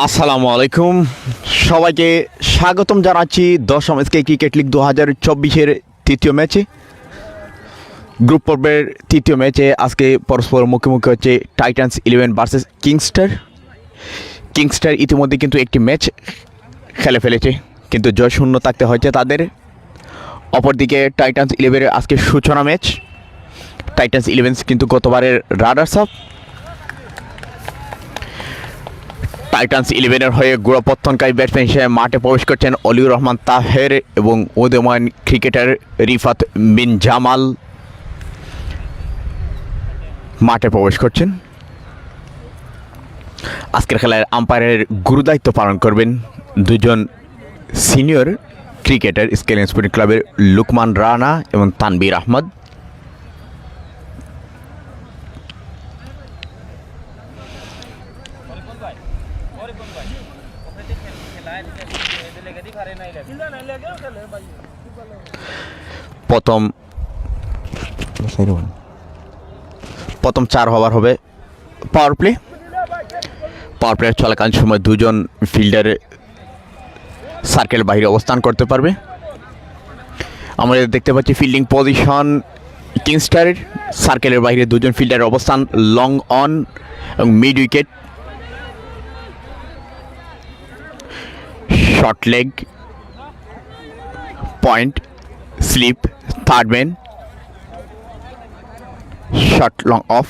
আসসালামু আলাইকুম, সবাইকে স্বাগতম জানাচ্ছি 10ম এসকে ক্রিকেট লিগ 2024-এর তৃতীয় ম্যাচে। গ্রুপ পর্বের তৃতীয় ম্যাচে আজকে পরস্পর মুখোমুখি হচ্ছে টাইটান্স 11 ভার্সেস কিংস্টার ইতিমধ্যে কিন্তু একটি ম্যাচ খেলে ফেলেছে, কিন্তু জয় শূন্য থাকতে হয়েছে তাদের। অপরদিকে টাইটান্স 11-এর আজকে সূচনা ম্যাচ। টাইটান্স 11 কিন্তু গতবারের রানার্স আপ। টাইটান্স 11-এর হয়ে গোড়াপত্তনকারী ব্যাটসম্যান হিসেবে মাঠে প্রবেশ করছেন অলিউর রহমান তাহের এবং উদীয়মান ক্রিকেটার রিফাত বিন জামাল মাঠে প্রবেশ করছেন। আজকের খেলায় আম্পায়ারের গুরুদায়িত্ব পালন করবেন দুজন সিনিয়র ক্রিকেটার স্কেল স্পোর্টিং ক্লাবের লুকমান রানা এবং তানবীর আহমদ। প্রথম 4 ওভার হবে পাওয়ার প্লে চলাকালীন সময় দুজন ফিল্ডার সার্কেল বাইরে অবস্থান করতে পারবে। আমরা দেখতে পাচ্ছি ফিল্ডিং পজিশন কিংস্টারের সার্কেলের বাইরে দুজন ফিল্ডারের অবস্থান লং অন এবং mid wicket, short leg, point, slip, third man, short long off.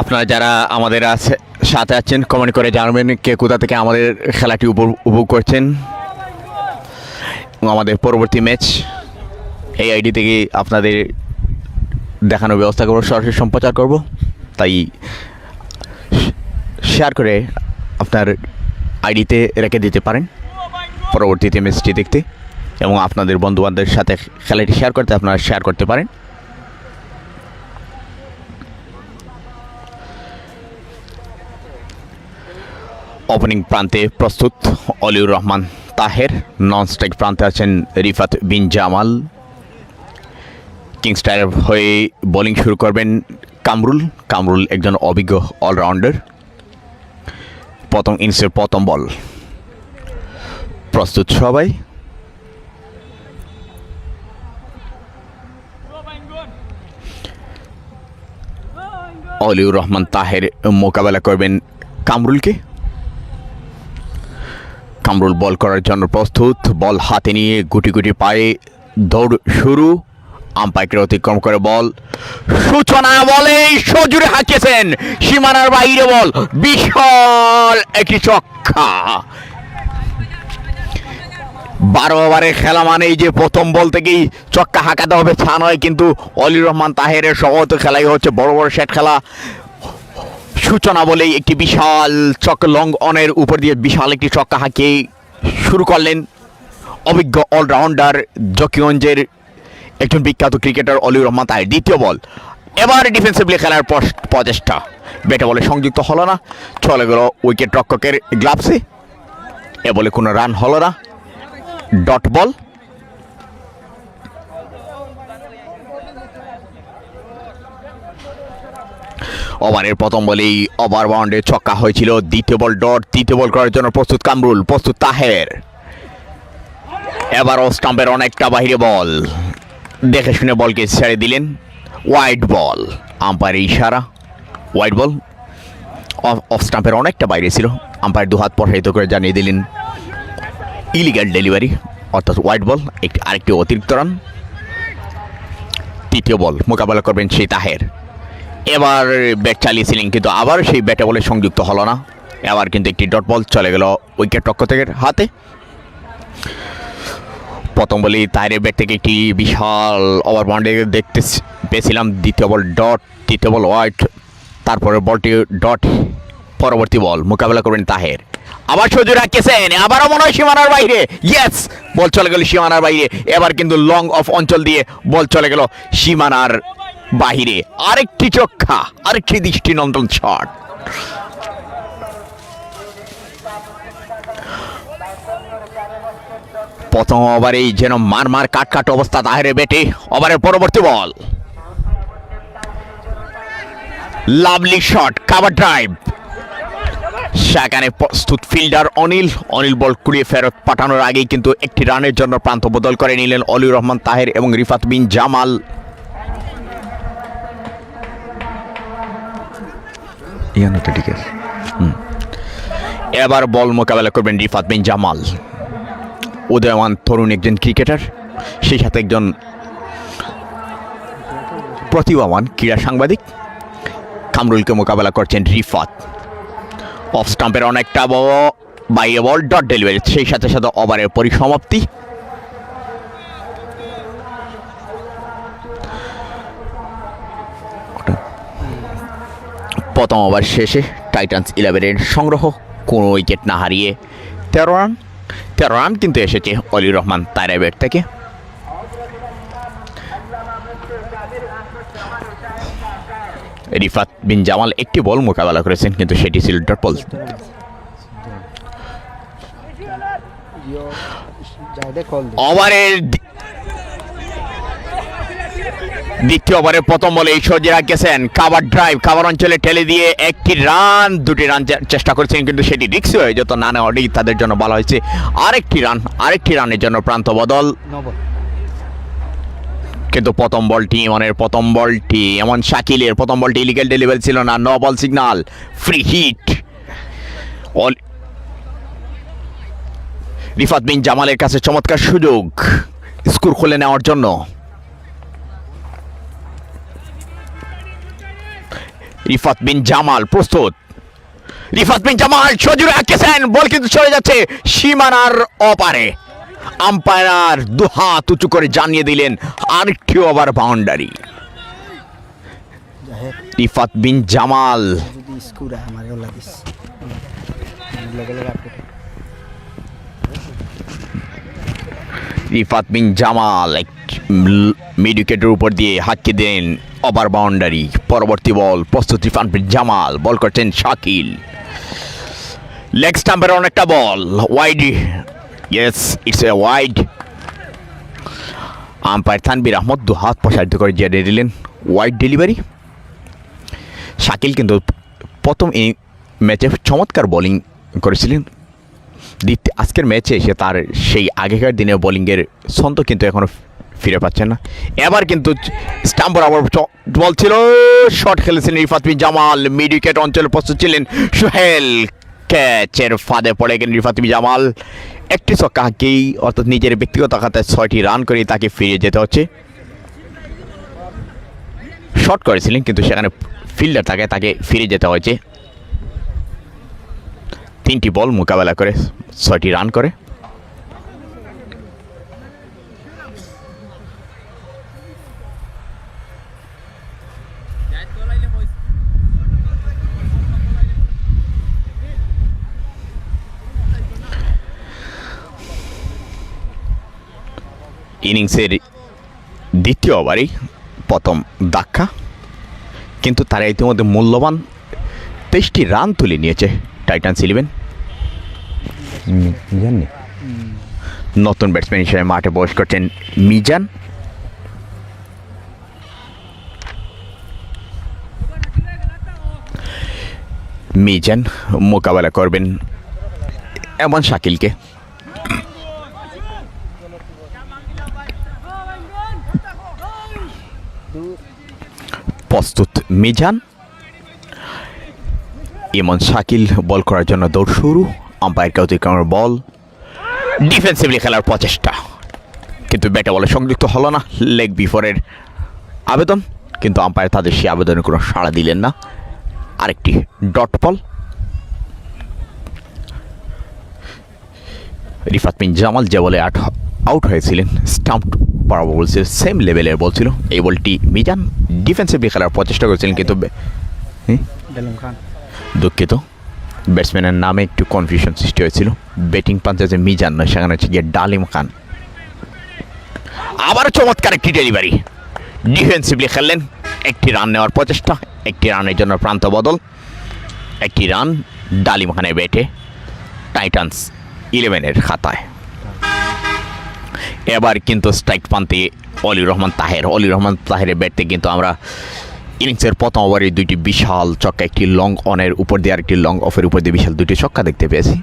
আপনারা যারা আমাদের সাথে আছেন কমেন্ট করে জানাবেন কে কোথা থেকে আমাদের খেলাটি উপভোগ করছেন এবং আমাদের পরবর্তী ম্যাচ এই আইডি থেকে আপনাদের দেখানোর ব্যবস্থা করব, সরাসরি সম্প্রচার করব। তাই শেয়ার করে আপনার আইডিতে রেখে দিতে পারেন পরবর্তীতে ম্যাচটি দেখতে, এবং আপনাদের বন্ধুবান্ধবের সাথে খেলাটি শেয়ার করতে আপনারা শেয়ার করতে পারেন। ওপেনিং প্রান্তে প্রস্তুত অলিউর রহমান তাহের, নন স্ট্রাইক প্রান্তে আছেন রিফাত বিন জামাল। কিংস্টারের হয়ে বোলিং শুরু করবেন কামরুল একজন অভিজ্ঞ অলরাউন্ডার। প্রথম ইনিংসের প্রথম বল, প্রস্তুত সবাই। অলিউর রহমান তাহের মোকাবেলা করবেন কামরুলকে। কামরুল বল করার জন্য প্রস্তুত, বল হাতে নিয়ে গুটি গুটি পায়ে দৌড় শুরু, আম্পায়ারকে অতিক্রম করে বল, সূচনা বলে সজোরে হাঁকিয়েছেন, সীমানার বাইরে বল, বিশাল একটি ছক্কা। 12 ওভারের খেলা মানেই যে প্রথম বল থেকেই ছক্কা হাঁকাতে হবে তা নয়, কিন্তু অলিউর রহমান তাহেরের সমস্ত খেলাই হচ্ছে বড় বড় সেট খেলা। সূচনা বলেই একটি বিশাল ছক্কা লং অনের উপর দিয়ে বিশাল একটি ছক্কা হাঁকিয়ে শুরু করলেন অভিজ্ঞ অলরাউন্ডার জকিগঞ্জের একজন বিখ্যাত ক্রিকেটার অলিউর রহমান তাহের। দ্বিতীয় বল, এবার ডিফেন্সিভলি খেলার প্রচেষ্টা, ব্যাটে বলে সংযুক্ত হলো না, চলে গেল উইকেট রক্ষকের গ্লাভসে। এ বলে কোনো রান হলো না, ডট বল। ওভারের প্রথম বলেই ওভার বাউন্ডে ছক্কা হয়েছিল, দ্বিতীয় বল ডট। তৃতীয় বল করার জন্য প্রস্তুত কামরুল, প্রস্তুত তাহের। এবারও স্টাম্পের অনেকটা বাহিরে বল, দেখে শুনে বলকে ছেড়ে দিলেন, ওয়াইড বল, আম্পায়ারের ইশারা, ওয়াইড বল। অফ স্টাম্পের অনেকটা বাইরে ছিল, আম্পায়ার দুহাত প্রসারিত করে জানিয়ে দিলেন ইলিগাল ডেলিভারি, অর্থাৎ ওয়াইড বল, আরেকটি অতিরিক্ত রান। তৃতীয় বল মোকাবেলা করবেন সেই তাহের। এবার ব্যাট চালিয়েছিলেন কিন্তু আবার সেই ব্যাটে বলে সংযুক্ত হলো না, এবার কিন্তু একটি ডট বল চলে গেল উইকেট রক্ষকের হাতে। প্রথম বলেই তাহেরের ব্যাট থেকে একটি বিশাল ওভার বাউন্ডারি দেখতে পেয়েছিলাম, দ্বিতীয় বল ডট, তৃতীয় বল ওয়াইড, তারপরে বলটি ডট। পরবর্তী বল মোকাবেলা করবেন তাহের, আবার সজু রাখছেন, আবারও মনে হয় সীমানার বাইরে। ইয়েস, বল চলে গেল সীমানার বাইরে। এবার কিন্তু লং অফ অঞ্চল দিয়ে বল চলে গেল সীমানার বাহিরে। আরেকটি চক্কা, আরেকটি দৃষ্টিনন্দন শট। প্রথম ওভারেই যেন মার কাট অবস্থা তাহেরের ব্যাটে। ওভারের পরবর্তী বল, লাভলি শট, কাভার ড্রাইভ। সেখানে প্রস্তুত ফিল্ডার অনিল বল কুড়িয়ে ফেরত পাঠানোর আগেই কিন্তু একটি রানের জন্য প্রান্ত বদল করে নিলেন অলিউর রহমান তাহের এবং রিফাত বিন জামাল। এবার বল মোকাবেলা করবেন রিফাত বিন জামাল, উদয়মান তরুণ একজন ক্রিকেটার, সেই সাথে একজন প্রতিভাবান ক্রীড়া সাংবাদিক। কামরুলকে মোকাবেলা করছেন রিফাত। অফ স্টাম্পের অনেকটা বাইরে বল, ডট ডেলিভারি, সেই সাথে সাথে ওভারের পরিসমাপ্তি। প্রথম ওভার শেষে টাইটান্স 11-এর সংগ্রহ কোনো উইকেট না হারিয়ে 13 রান কিন্তু এসেছে অলিউর রহমান তাহেরের ব্যাট থেকে। রিফাত বিন জামাল একটি বল মোকাবেলা করেছেন, কিন্তু সেটি ছিল ডট বল। ওভারের দ্বিতীয় ওভারের প্রথম বলে সজে রাখছেন, কাভার ড্রাইভ, কাভার অঞ্চলে ঠেলে দিয়ে একটি রান, দুটি রান চেষ্টা করেছেন, কিন্তু সেটি রিস্কি হয়ে যেত না নেওয়াটি তাদের জন্য ভালো হয়েছে। আরেকটি রানের জন্য প্রান্ত বদল। কিন্তু প্রথম বলটি এমন শাকিলের প্রথম বলটি ইলিগাল ডেলিভারি ছিল না, no ball signal, free hit. Rifat Bin জামালের কাছে চমৎকার সুযোগ স্কোর খুলে নেওয়ার জন্য। রিফাত বিন জামাল প্রস্তুত, রিফাত বিন জামাল সজু রাখছেন, বল কিন্তু চলে যাচ্ছে সীমানার অপারে। আম্পায়ার দুহাত উঁচু করে জানিয়ে দিলেন আরেকটি ওভার বাউন্ডারি। রিফাত বিন জামাল মিড উইকেটের উপর দিয়ে হাঁকিয়ে দেন ওভার বাউন্ডারি। পরবর্তী বল প্রস্তুত, রিফাত বিন জামাল, বল করছেন শাকিল। লেগ স্টাম্পের অনেকটা ball, wide. Yes, it's a wide. Umpire Tanvir Ahmed দুহাত প্রসারিত করে জানিয়ে দিলেন ওয়াইড ডেলিভারি। শাকিল কিন্তু প্রথম এই ম্যাচে চমৎকার বোলিং করেছিলেন। আজকের ম্যাচে এসে তার সেই আগেকার দিনের বোলিংয়ের ছন্দ কিন্তু এখনও ফিরে পাচ্ছেন না। এবার কিন্তু স্টাম্প বরাবর বল ছিল, শট খেলেছিলেন রিফাত বিন জামাল। মিড উইকেট অঞ্চলে প্রস্তুত ছিলেন সোহেল, ক্যাচের ফাঁদে পড়ে গেলেন রিফাত বিন জামাল। একটি ছক্কা হাঁকিয়েই, অর্থাৎ নিজের ব্যক্তিগত খাতায় 6টি রান করেই তাকে ফিরে যেতে হচ্ছে। শট করেছিলেন, কিন্তু সেখানে ফিল্ডার তাকে ফিরে যেতে হয়েছে। 3টি বল মোকাবেলা করে 6টি রান করে। ইনিংসের দ্বিতীয় ওভারেই প্রথম ধাক্কা, কিন্তু তারা ইতিমধ্যে মূল্যবান 23টি রান তুলে নিয়েছে টাইটান্স 11। নতুন ব্যাটসম্যান হিসেবে মাঠে প্রবেশ করছেন মিজান। মোকাবেলা করবেন এমন শাকিলকে। প্রস্তুত মিজান, ইমন শাকিল বল করার জন্য দৌড় শুরু। আম্পায়ার অতিক্রমের বল, ডিফেন্সিভলি খেলার প্রচেষ্টা, কিন্তু ব্যাটে বলে সংযুক্ত হলো না। লেগ বিফোরের আবেদন, কিন্তু আম্পায়ার তাদের সেই আবেদনে কোনো সাড়া দিলেন না। আরেকটি ডট বল। রিফাত বিন জামাল যে বলে আউট হয়েছিলেন, স্টাম্প বরাবর বলছিল, সেম লেভেলের বল ছিল। এই বলটি মিজান ডিফেন্সিভলি খেলার প্রচেষ্টা করেছিলেন, কিন্তু দুঃখিত ব্যাটসম্যানের নামে একটু কনফিউশন সৃষ্টি হয়েছিল। ব্যাটিং পাঞ্চে যে মিজান নয়, সেখানে হচ্ছে গিয়ে ডালিম খান। আবার চমৎকার একটি ডেলিভারি, ডিফেন্সিভলি খেললেন, একটি রান নেওয়ার প্রচেষ্টা, একটি রানের জন্য প্রান্ত বদল, একটি রান ডালিম খানের ব্যাটে টাইটান্স 11-এর খাতায়। এবার কিন্তু স্ট্রাইক প্রান্তে অলিউর রহমান তাহের। অলিউর রহমান তাহেরের ব্যাটে কিন্তু আমরা ইনিংসের প্রথম ওভারে দুইটি বিশাল ছক্কা, একটি লং অনের উপর দিয়ে আর একটি লং অফের উপর দিয়ে বিশাল দুইটি ছক্কা দেখতে পেয়েছি।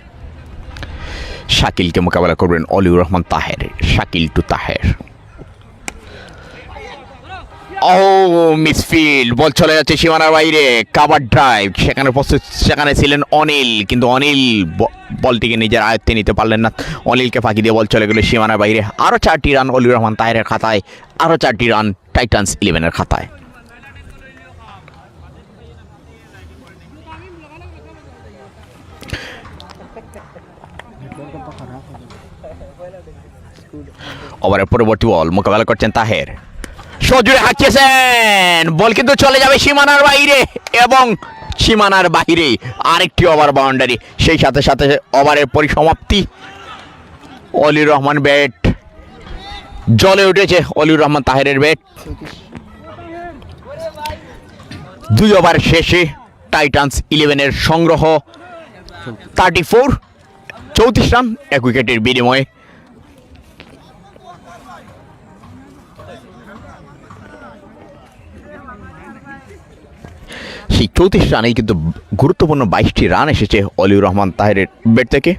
শাকিলকে মোকাবেলা করবেন অলিউর রহমান তাহের। শাকিল টু তাহের, ও মিসফিল্ড, বল চলে যাচ্ছে সীমানার বাইরে, কাভার ড্রাইভ, সেখানে প্রস্তুত, সেখানে ছিলেন অনিল, কিন্তু অনিল বলটিকে নিজের আয়ত্তে নিতে পারলেন না। অনিলকে ফাঁকি দিয়ে বল চলে গেল সীমানার বাইরে। আরও 4টি রান অলিউর রহমান তাহেরের খাতায়, আরও 4টি রান টাইটান্স 11-এর খাতায়। ওভারের পরবর্তী বল মোকাবেলা করছেন তাহের, সজোরে হাঁকিয়েছেন, বল কিন্তু চলে যাবে সীমানার বাইরে, এবং সীমানার বাইরে আরেকটি ওভার বাউন্ডারি। সেই সাথে সাথে ওভারের পরিসমাপ্তি। অলিউর রহমান ব্যাট জ্বলে উঠেছে, অলিউর রহমান তাহেরের ব্যাট। 2 ওভার শেষে টাইটান্স 11-এর সংগ্রহ 34 রান 1 উইকেটের বিনিময়ে। সেই 34 রানেই কিন্তু গুরুত্বপূর্ণ 22টি রান এসেছে অলিউর রহমান তাহেরের ব্যাট থেকে।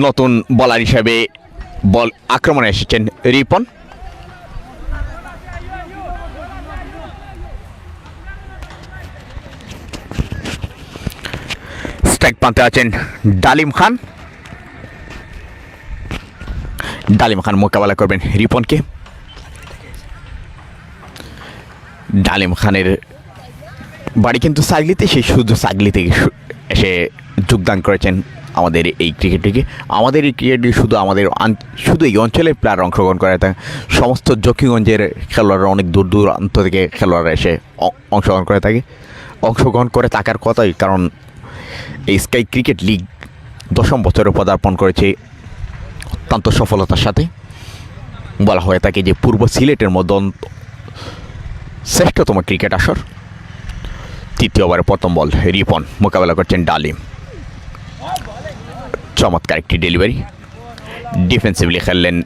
নতুন বলার হিসাবে বল আক্রমণে এসেছেন রিপন। স্ট্রাইক প্রান্তে আছেন ডালিম খান। ডালিম খান মোকাবেলা করবেন রিপনকে। ডালিম খানের বাড়ি কিন্তু সাগলিতে, সেই শুধু সাগলি থেকে এসে যোগদান করেছেন আমাদের এই ক্রিকেটটিকে। আমাদের এই ক্রিকেটটি শুধু এই অঞ্চলের প্লেয়ার অংশগ্রহণ করে থাকে। সমস্ত জকিগঞ্জের খেলোয়াড়রা, অনেক দূর দূরান্ত থেকে খেলোয়াড়রা এসে অংশগ্রহণ করে থাকার কথাই, কারণ এই স্কাই ক্রিকেট লিগ 10ম বছরে পদার্পণ করেছে অত্যন্ত সফলতার সাথে। বলা হয়ে থাকে যে পূর্ব সিলেটের মধ্যে শ্রেষ্ঠতম ক্রিকেট আসর। 3য় ওভারে প্রথম বল, রিপন মোকাবেলা করছেন ডালিম। চমৎকার একটি ডেলিভারি, ডিফেন্সিভলি খেললেন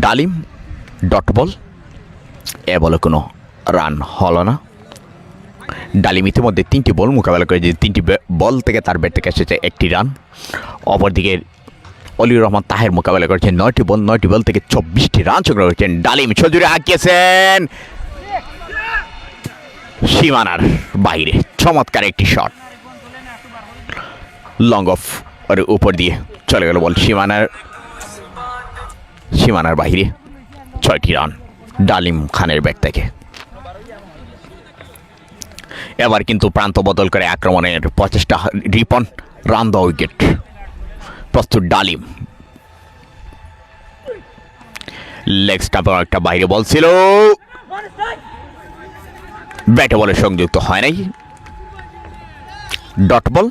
ডালিম, ডট বল। এ বলে কোনো রান হলো না। ডালিম ইতিমধ্যে 3টি বল মোকাবেলা করে, যে 3টি বল থেকে তার ব্যাট থেকে এসেছে 1টি রান। অপরদিকে অলিউর রহমান তাহের মোকাবেলা করেছেন 9টি বল থেকে 24টি রান সংগ্রহ করেছেন। ডালিম সজোরে হাঁকিয়েছেন সীমানার বাইরে, চমৎকার একটি শট, লং অফ ওর উপর দিয়ে চলে গেল বল সীমানার বাইরে। 6টি রান ডালিম খানের ব্যাট থেকে। এবার কিন্তু প্রান্ত বদল করে আক্রমণের প্রচেষ্টা রিপন, রান দ্য উইকেট, প্রস্তুত ডালিম। লেগ স্টাম্পের একটা বাইরে বল ছিল, ব্যাটে বলে সংযুক্ত হয় নাই, ডট বল।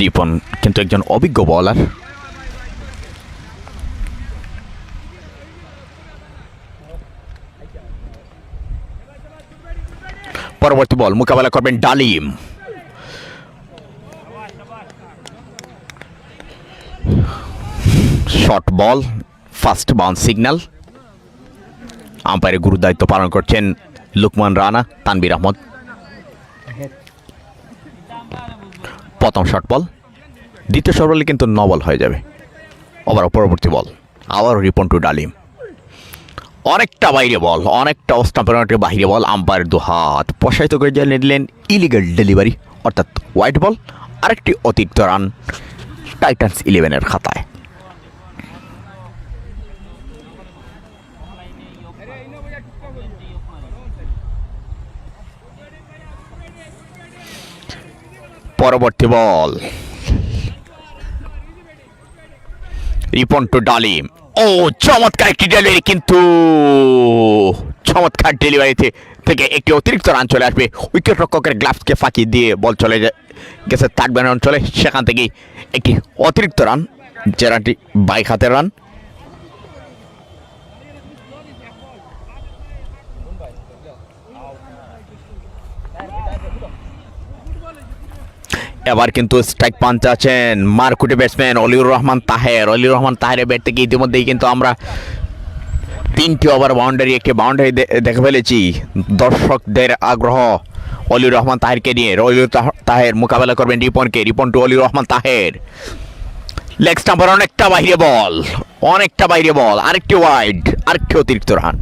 রিপন কিন্তু একজন অভিজ্ঞ বোলার। পরবর্তী বল মোকাবেলা করবেন Dalim. Short ball, first bounce signal. আম্পায়ারের গুরু দায়িত্ব পালন করছেন লুকমান রানা, তানবির আহমদ। প্রথম শর্ট বল, দ্বিতীয় শর্ট বলে কিন্তু 9 বল হয়ে যাবে। আবার পরবর্তী বল, আবার রিপন টু ডালিম। অনেকটা বাইরে বল, অনেকটা স্টাম্পের বাইরে বল। আম্পায়ার 2 হাত প্রসারিত করে জানিয়ে দিলেন ইলিগাল ডেলিভারি, অর্থাৎ হোয়াইট বল। আরেকটি অতিরিক্ত রান টাইটান্স 11-এর খাতায়। পরবর্তী বল, রিপন টু ডালিম। ও চমৎকার একটি ডেলিভারি, কিন্তু চমৎকার ডেলিভারিতে থেকে একটি অতিরিক্ত রান চলে আসবে। উইকেট রক্ষকের গ্লাভসকে ফাঁকি দিয়ে বল চলে গেছে থার্ড ম্যান অঞ্চলে, সেখান থেকে একটি অতিরিক্ত রান, যে রানটি বাইক হাতের রান। এবার কিন্তু স্ট্রাইক পাঞ্চ আছেন মারকুটে ব্যাটসম্যান অলিউর রহমান তাহের। অলিউর রহমান তাহেরের ব্যাট থেকে ইতিমধ্যেই কিন্তু আমরা 3টি ওভার বাউন্ডারি, একটি বাউন্ডারি দেখে ফেলেছি। দর্শকদের আগ্রহ অলিউর রহমান তাহেরকে নিয়ে। অলিউর তাহের মোকাবেলা করবেন রিপনকে। রিপন টু অলিউর রহমান তাহের, লেগ স্টাম্পার অনেকটা বাইরে বল, অনেকটা বাইরে বল, আরেকটি ওয়াইড, আরেকটি অতিরিক্ত রান।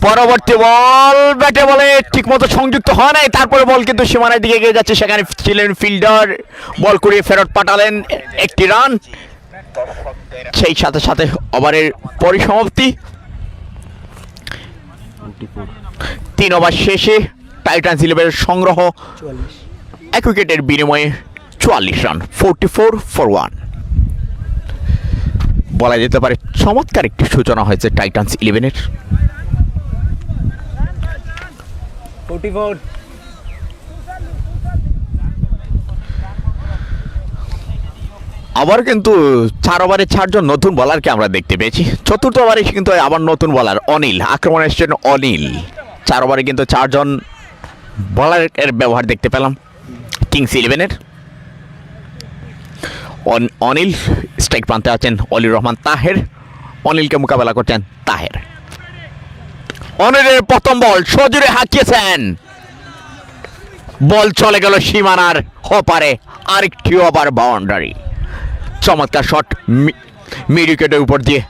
পরবর্তী বল ব্যাটে বলে ঠিক মতো সংযুক্ত হয় নাই, তারপরে বল কিন্তু সীমানার দিকে এগিয়ে যাচ্ছে, সেখানে ছিলেন ফিল্ডার, বল কুড়িয়ে ফেরত পাঠালেন, একটি রান। সেই সাথে সাথে ওভারের পরিসমাপ্তি। 3 ওভার শেষে টাইটান্স ইলেভেনের সংগ্রহ 1 উইকেটের বিনিময়ে 44 রান, 44 for 1। বলা যেতে পারে চমৎকার একটি সূচনা হয়েছে টাইটান্স ইলেভেনের। 44। আবার কিন্তু 4 ওভারে 4 জন নতুন বলারকে আমরা দেখতে পেয়েছি। চতুর্থ ওভারে কিন্তু আবার নতুন বলার অনিল আক্রমণে এসেছেন। অনিল 4 ওভারে কিন্তু 4 জন বলারের ব্যবহার দেখতে পেলাম কিংস ইলেভেনের। অনিল স্ট্রাইক প্রান্তে আছেন অলিউর রহমান তাহের। অনিলকে মোকাবেলা করছেন তাহের। অনিলের প্রথম বল সজোরে হাঁকিয়েছেন, বল চলে গেল সীমানার ওপারে, আরেকটি ওভার বাউন্ডারি। চমৎকার শট মিড উইকেটের উপর দিয়ে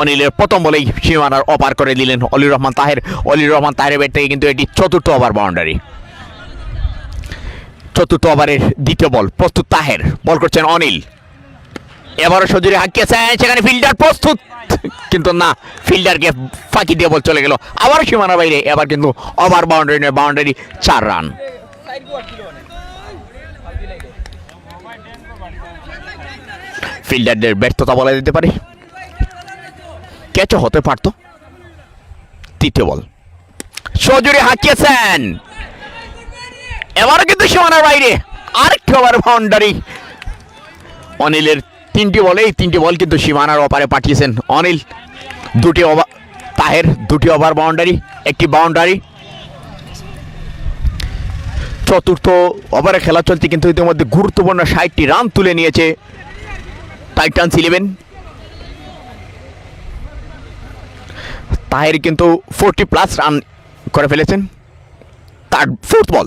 অনিলের প্রথম বলেই সীমানার ওপার করে দিলেন অলিউর রহমান তাহের। অলিউর রহমান তাহের ব্যাট থেকে কিন্তু এটি চতুর্থ ওভার বাউন্ডারি। চতুর্থ ওভারের দ্বিতীয় বল প্রস্তুত তাহের, বল করছেন অনিল। এবারও সজোরে হাঁকিয়েছেন, সেখানে ফিল্ডার প্রস্তুত, কিন্তু না, ফিল্ডারকে ফাঁকি দিয়ে বল চলে গেল আবার সীমানার বাইরে। এবার কিন্তু ওভার বাউন্ডারি নয়, বাউন্ডারি, 4 রান। ফিল্ডারদের ব্যর্থতা বলা যেতে পারে, ক্যাচও হতে পারত। তৃতীয় বল সজোরে হাঁকিয়েছেন, এবারও কিন্তু সীমানার বাইরে, আরেকটি ওভার বাউন্ডারি। অনিলের 3টি বলে, এই 3টি বল কিন্তু সীমানার ওপারে পাঠিয়েছেন অনিল। 2টি ওভার তাহের, 2টি ওভার বাউন্ডারি, একটি বাউন্ডারি। চতুর্থ ওভারে খেলা চলছে কিন্তু ইতিমধ্যে গুরুত্বপূর্ণ 60টি রান তুলে নিয়েছে টাইটান্স ইলেভেন। তাহের কিন্তু 40+ রান করে ফেলেছেন। তার 4th বল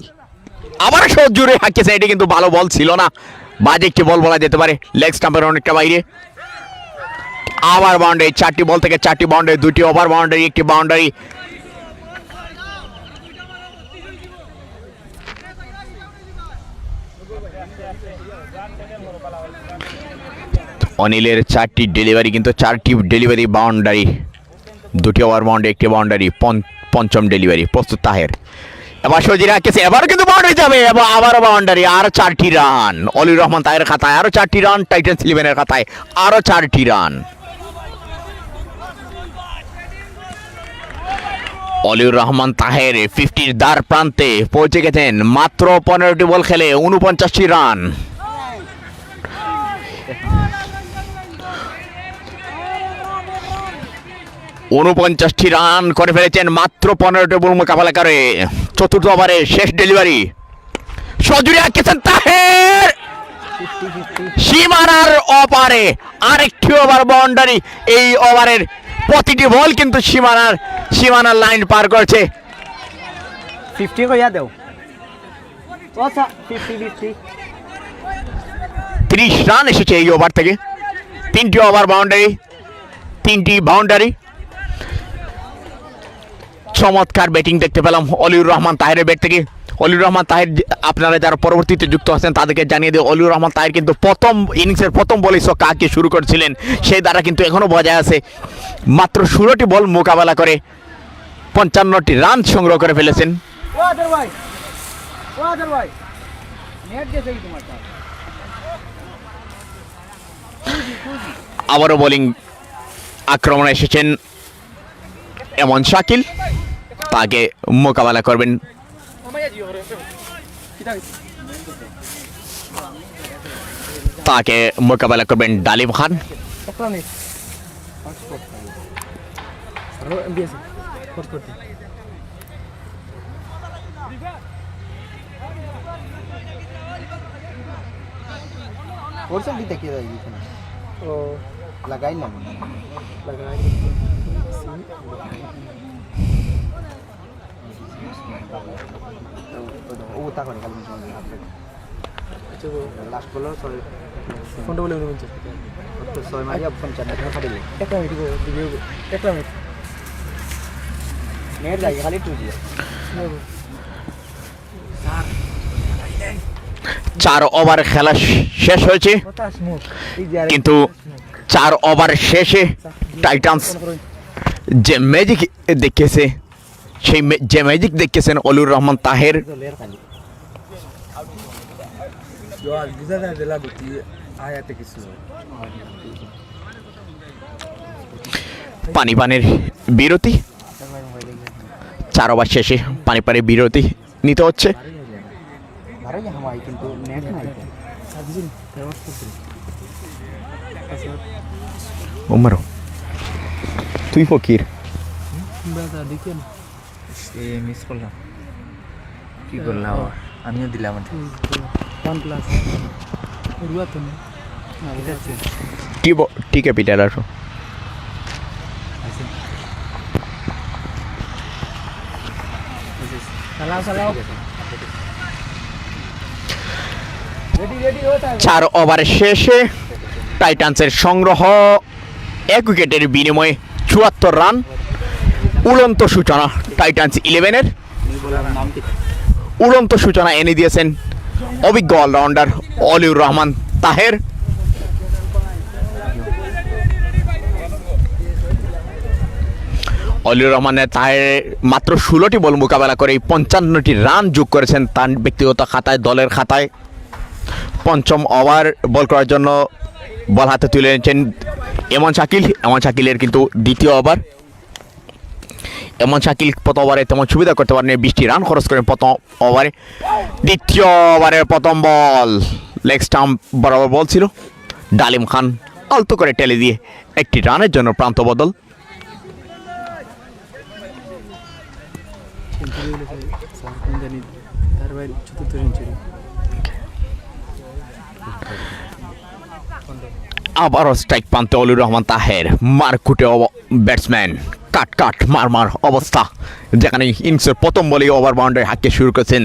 আবার সজোরে হাঁকিয়েছে, এটি কিন্তু ভালো বল ছিল না, বাজে একটি বল বলা যেতে পারে, লেগ স্টাম্পের অনেকটা বাইরে। আবার বাউন্ডারি, 4টি বল থেকে 4টি বাউন্ডারি, 2টি ওভার বাউন্ডারি, একটি বাউন্ডারি। অনিলের 4টি ডেলিভারি, কিন্তু 4টি ডেলিভারি বাউন্ডারি, 2টি ওভার বাউন্ডারি, একটি বাউন্ডারি। পঞ্চম ডেলিভারি প্রস্তুত তাহের, এবার সজিরা কেছে, এবার কিন্তু বাউন্ডারি যাবে, এবং আবারও বাউন্ডারি, আর 4টি রান অলিউর রহমান তাহের খাতায়, আরো 4টি রান টাইটান্স ইলেভেনের খাতায়, আরো 4টি রান। অলিউর রহমান তাহের 50-র দ্বার প্রান্তে পৌঁছে গেছেন, মাত্র 15টি বল খেলে 49টি রান। ঊনপঞ্চাশটি রান করে ফেলেছেন মাত্র 15টি বল মোকাবেলা করে। চতুর্থ ওভারে শেষ ডেলিভারি, সজোরে হাঁকিয়েছেন তাহের, সীমানার ওপারে, আরেকটি ওভার বাউন্ডারি। এই ওভারের প্রতিটি বল কিন্তু সীমানার লাইন পার করছে। 50 কইয়া দেও, আচ্ছা 50 30 রান এসেছে এই ওভার থেকে। 3টি ওভার বাউন্ডারি, 3টি বাউন্ডারি। চমৎকার ব্যাটিং দেখতে পেলাম অলিউর রহমান তাহেরের ব্যাট থেকে। অলিউর রহমান তাহের, আপনারা যারা পরবর্তীতে যুক্ত আছেন তাদেরকে জানিয়ে দিয়ে, অলিউর রহমান তাহের কিন্তু প্রথম ইনিংসের প্রথম বলেই ছক্কা হাঁকিয়ে শুরু করেছিলেন, সেই দ্বারা কিন্তু এখনও বজায় আছে। মাত্র 16টি বল মোকাবেলা করে 55টি রান সংগ্রহ করে ফেলেছেন। আবারও বোলিং আক্রমণে এসেছেন এমন শাকিল, তাকে মোকাবেলা করবেন ডালিম খান। और सब भी तकिए रहेगी ओ लगाई ना लगाई वो ता করে খালি আচ্ছা লাস্ট বলার পরে ফোনটা বলে বলতে তো 6 মারিয়া 55 টাকা দিলে একটা মিনিট দিবে একটা মিনিট নেট লাগে খালি টু দিয়ে 4 ওভার খেলা শেষ হয়েছে, কিন্তু 4 ওভার শেষে টাইটান্স যে ম্যাজিক দেখেছে, সেই যে ম্যাজিক দেখেছেন অলিউর রহমান তাহের। পানির বিরতি, 4 ওভার শেষে পানির বিরতি নিতে হচ্ছে। কিন্তু নেট নাই ওমর তুই ফকির মিস করলাম, কি করলাম আমিও দিলাম ঠিক আছে পিটার আসো। চার ওভার শেষে টাইটান্সের সংগ্রহ 1 উইকেটের বিনিময়ে 74 রান। উড়ন্ত সূচনা টাইটান্স 11-এর উড়ন্ত সূচনা এনে দিয়েছেন অভিজ্ঞ অলরাউন্ডার অলিউর রহমান তাহের। অলিউর রহমানের তাহের মাত্র 16টি বল মোকাবেলা করে 55টি রান যোগ করেছেন তার ব্যক্তিগত খাতায়, দলের খাতায়। পঞ্চম ওভার বল করার জন্য বল হাতে তুলে নিয়েছেন এমন শাকিলের কিন্তু দ্বিতীয় ওভার। এমন শাকিল প্রথম ওভারে তেমন সুবিধা করতে পারেন, 20টি রান খরচ করেন প্রথম ওভারে। দ্বিতীয় ওভারের প্রথম বল লেগ স্টাম্প বরাবর বল ছিল, ডালিম খান আলতো করে টেলে দিয়ে 1টি রানের জন্য প্রান্ত বদল। আবারও স্ট্রাইক প্রান্তে অলিউর রহমান তাহের, মারকুটে ব্যাটসম্যান, কাট মার অবস্থা, যেখানে ইনিংসের প্রথম বলেই ওভার বাউন্ডারি হাঁকতে শুরু করেছেন।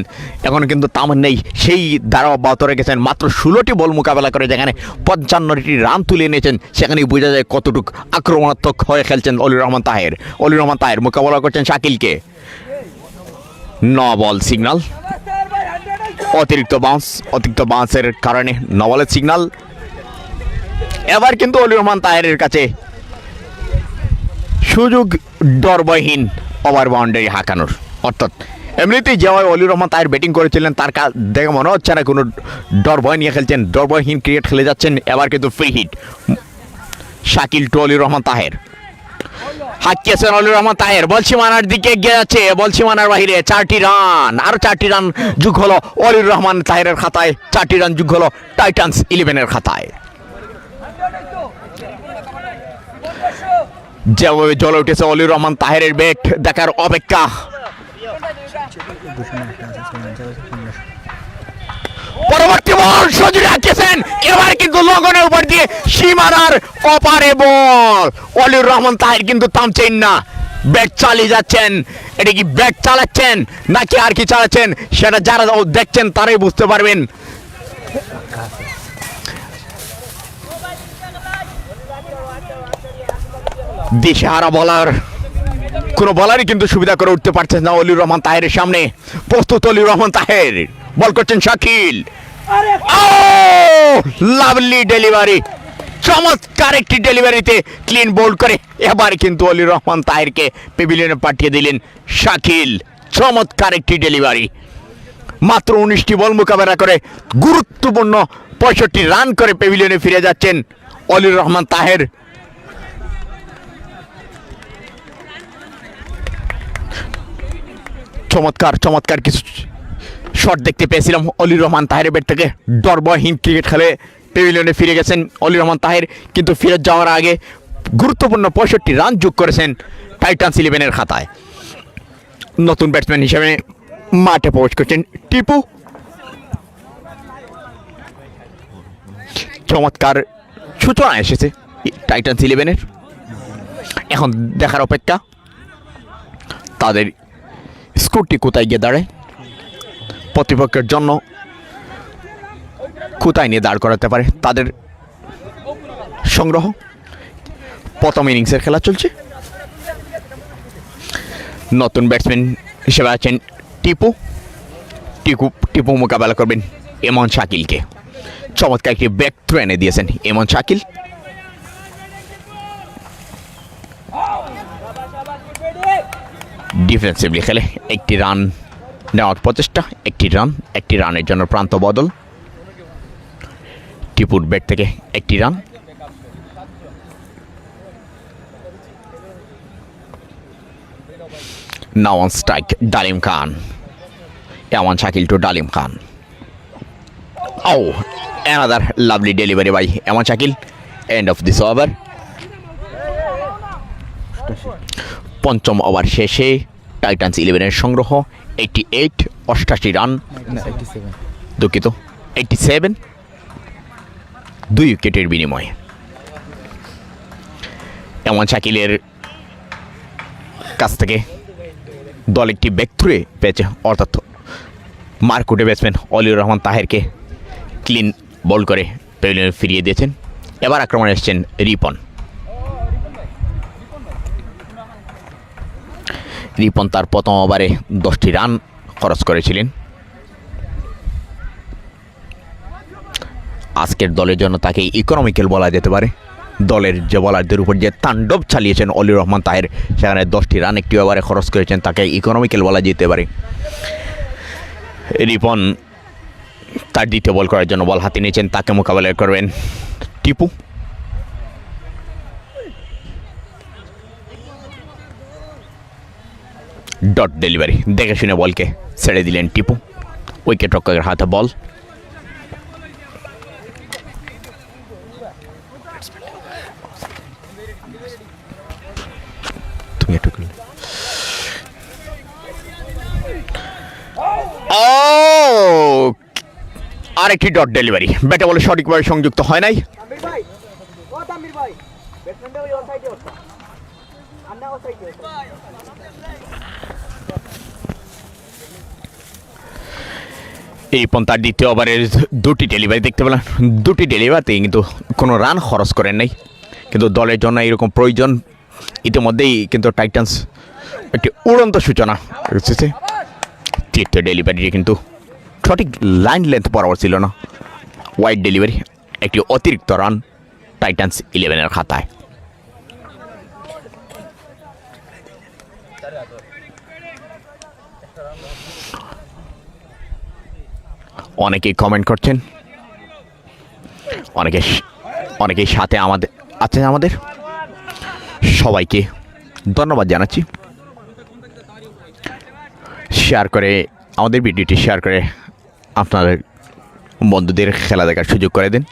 এখন কিন্তু তামান নেই, সেই দ্বারা অব্যাহত রেখেছেন। মাত্র 16টি বল মোকাবেলা করে যেখানে 55টি রান তুলে নিয়েছেন, সেখানেই বোঝা যায় কতটুকু আক্রমণাত্মক হয়ে খেলছেন অলিউর রহমান তাহের। অলিউর রহমান তাহের মোকাবেলা করছেন শাকিলকে। 9 বল সিগন্যাল, অতিরিক্ত বাউন্সের কারণে 9 বলের সিগন্যাল। এবার কিন্তু অলিউর রহমান তাহেরের কাছে সুযোগ ডরবহীন ওভার বাউন্ডারি হাঁকানোর। অর্থাৎ এমনিতেই যেভাবে অলিউর রহমান তাহের ব্যাটিং করেছিলেন তার দেখে মনে হচ্ছে না কোনো ডরবয় নিয়ে খেলছেন, ডরবহীন ক্রিকেট খেলে যাচ্ছেন। এবার কিন্তু free hit Shakil to Oliur Rahman Taher, হাঁকিয়েছেন অলিউর রহমান তাহের, বল সীমানার দিকে এগিয়ে যাচ্ছে, বল সীমানার বাহিরে 4টি রান, আরো 4টি রান যোগ হলো অলিউর রহমান তাহেরের খাতায়, 4টি রান যোগ হলো টাইটান্স 11-এর খাতায়। যেভাবে জ্বলে উঠেছে অলিউর রহমান তাহেরের ব্যাট দেখার অপেক্ষা। পরবর্তী বল সজুরে হাঁকিয়েছেন, এবার কিন্তু লগনের উপর দিয়ে সীমানার অপারে বল। অলিউর রহমান তাহের কিন্তু থামছেন না, ব্যাট চালিয়ে যাচ্ছেন। এটা কি ব্যাট চালাচ্ছেন নাকি আর কি চালাচ্ছেন সেটা যারা দেখছেন তারাই বুঝতে পারবেন। দিশেহারা বলার কোনো বলারই কিন্তু সুবিধা করে উঠতে পারছেন না অলিউর রহমান তাহেরের সামনে। প্রস্তুত অলিউর রহমান তাহের, বল করছেন শাকিল, লাভলি ডেলিভারি, চমৎকার একটি ডেলিভারিতে ক্লিন বোল্ড করে এবার কিন্তু অলির রহমান তাহেরকে পেভিলিয়নে পাঠিয়ে দিলেন শাকিল। চমৎকার একটি ডেলিভারি, মাত্র 19টি বল মোকাবেলা করে গুরুত্বপূর্ণ 65 রান করে পেভিলিয়নে ফিরে যাচ্ছেন অলির রহমান তাহের। চমৎকার কিছু শট দেখতে পেয়েছিলাম অলির রহমান তাহের ব্যাট থেকে। ডরবহীন ক্রিকেট খেলে পেভিলিয়নে ফিরে গেছেন অলির রহমান তাহের, কিন্তু ফিরে যাওয়ার আগে গুরুত্বপূর্ণ 65 রান যোগ করেছেন টাইটান্স ইলেভেনের খাতায়। নতুন ব্যাটসম্যান হিসেবে মাঠে প্রবেশ করছেন টিপু। চমৎকার সূচনা এসেছে টাইটান্স ইলেভেনের। এখন দেখার অপেক্ষা তাদের স্কোরটি কোথায় গিয়ে দাঁড়ায়, প্রতিপক্ষের জন্য কোথায় নিয়ে দাঁড় করাতে পারে তাদের সংগ্রহ। প্রথম ইনিংসের খেলা চলছে। নতুন ব্যাটসম্যান হিসেবে আছেন টিপু মোকাবেলা করবেন এমন শাকিলকে। চমৎকার একটি ব্যাক থ্রো এনে দিয়েছেন এমন শাকিল। ডিফেন্সিভলি খেলে একটি রান নেওয়ার প্রচেষ্টা, একটি রানের জন্য প্রান্ত বদল। টিপুর ব্যাট থেকে একটি রান। নাও অন স্ট্রাইক ডালিম খান, এমন শাকিল টু ডালিম খান। ও অ্যানাদার লাভলি ডেলিভারি বাই এমন Shakil. End of this over. পঞ্চম ওভার শেষে টাইটান্স ইলেভেনের সংগ্রহ 88 রান, দুঃখিত 87, 2 উইকেটের বিনিময়ে। এমন শাকিলের কাছ থেকে দল একটি ব্যাক থ্রুয়ে পেয়েছে, অর্থাৎ মারকুটে ব্যাটসম্যান অলিউর রহমান তাহেরকে ক্লিন বল করে পেভিলিয়নে ফিরিয়ে দিয়েছেন। এবার আক্রমণে এসেছেন রিপন তার প্রথম ওভারে 10টি রান খরচ করেছিলেন। আজকের দলের জন্য তাকে ইকোনমিক্যাল বলা যেতে পারে। দলের যে বলারদের উপর যে তাণ্ডব চালিয়েছেন অলিউর রহমান তাহের, সেখানে 10টি রান একটি ওভারে খরচ করেছেন, তাকে ইকোনমিক্যাল বলা যেতে পারে। রিপন তার দ্বিতীয় বল করার জন্য বল হাতে নিয়েছেন, তাকে মোকাবেলা করবেন টিপু। ডট ডেলিভারি, দেখে শুনে বলকে ছেড়ে দিলেন টিপু। উইকেট রক্ষকের হাতে বল। তুমি একটু আরেকটি ডট ডেলিভারি, ব্যাটে বলে সঠিকভাবে সংযুক্ত হয় নাই। এই তার দ্বিতীয় ওভারের 2টি ডেলিভারি দেখতে পেলাম। 2টি ডেলিভারিতে কিন্তু কোনো রান খরচ করেন নাই, কিন্তু দলের জন্য এরকম প্রয়োজন। ইতিমধ্যেই কিন্তু টাইটান্স একটি উড়ন্ত সূচনা এসেছে। তৃতীয় ডেলিভারি কিন্তু সঠিক লাইন লেন্থ বরাবর ছিল না, ওয়াইড ডেলিভারি, একটি অতিরিক্ত রান টাইটান্স ইলেভেনের খাতায়। অনেকেই কমেন্ট করছেন, অনেকেই সাথে আছেন আমাদের, সবাইকে ধন্যবাদ জানাচ্ছি। শেয়ার করে আমাদের ভিডিওটি শেয়ার করে আপনাদের বন্ধুদের খেলা দেখার সুযোগ করে দিন।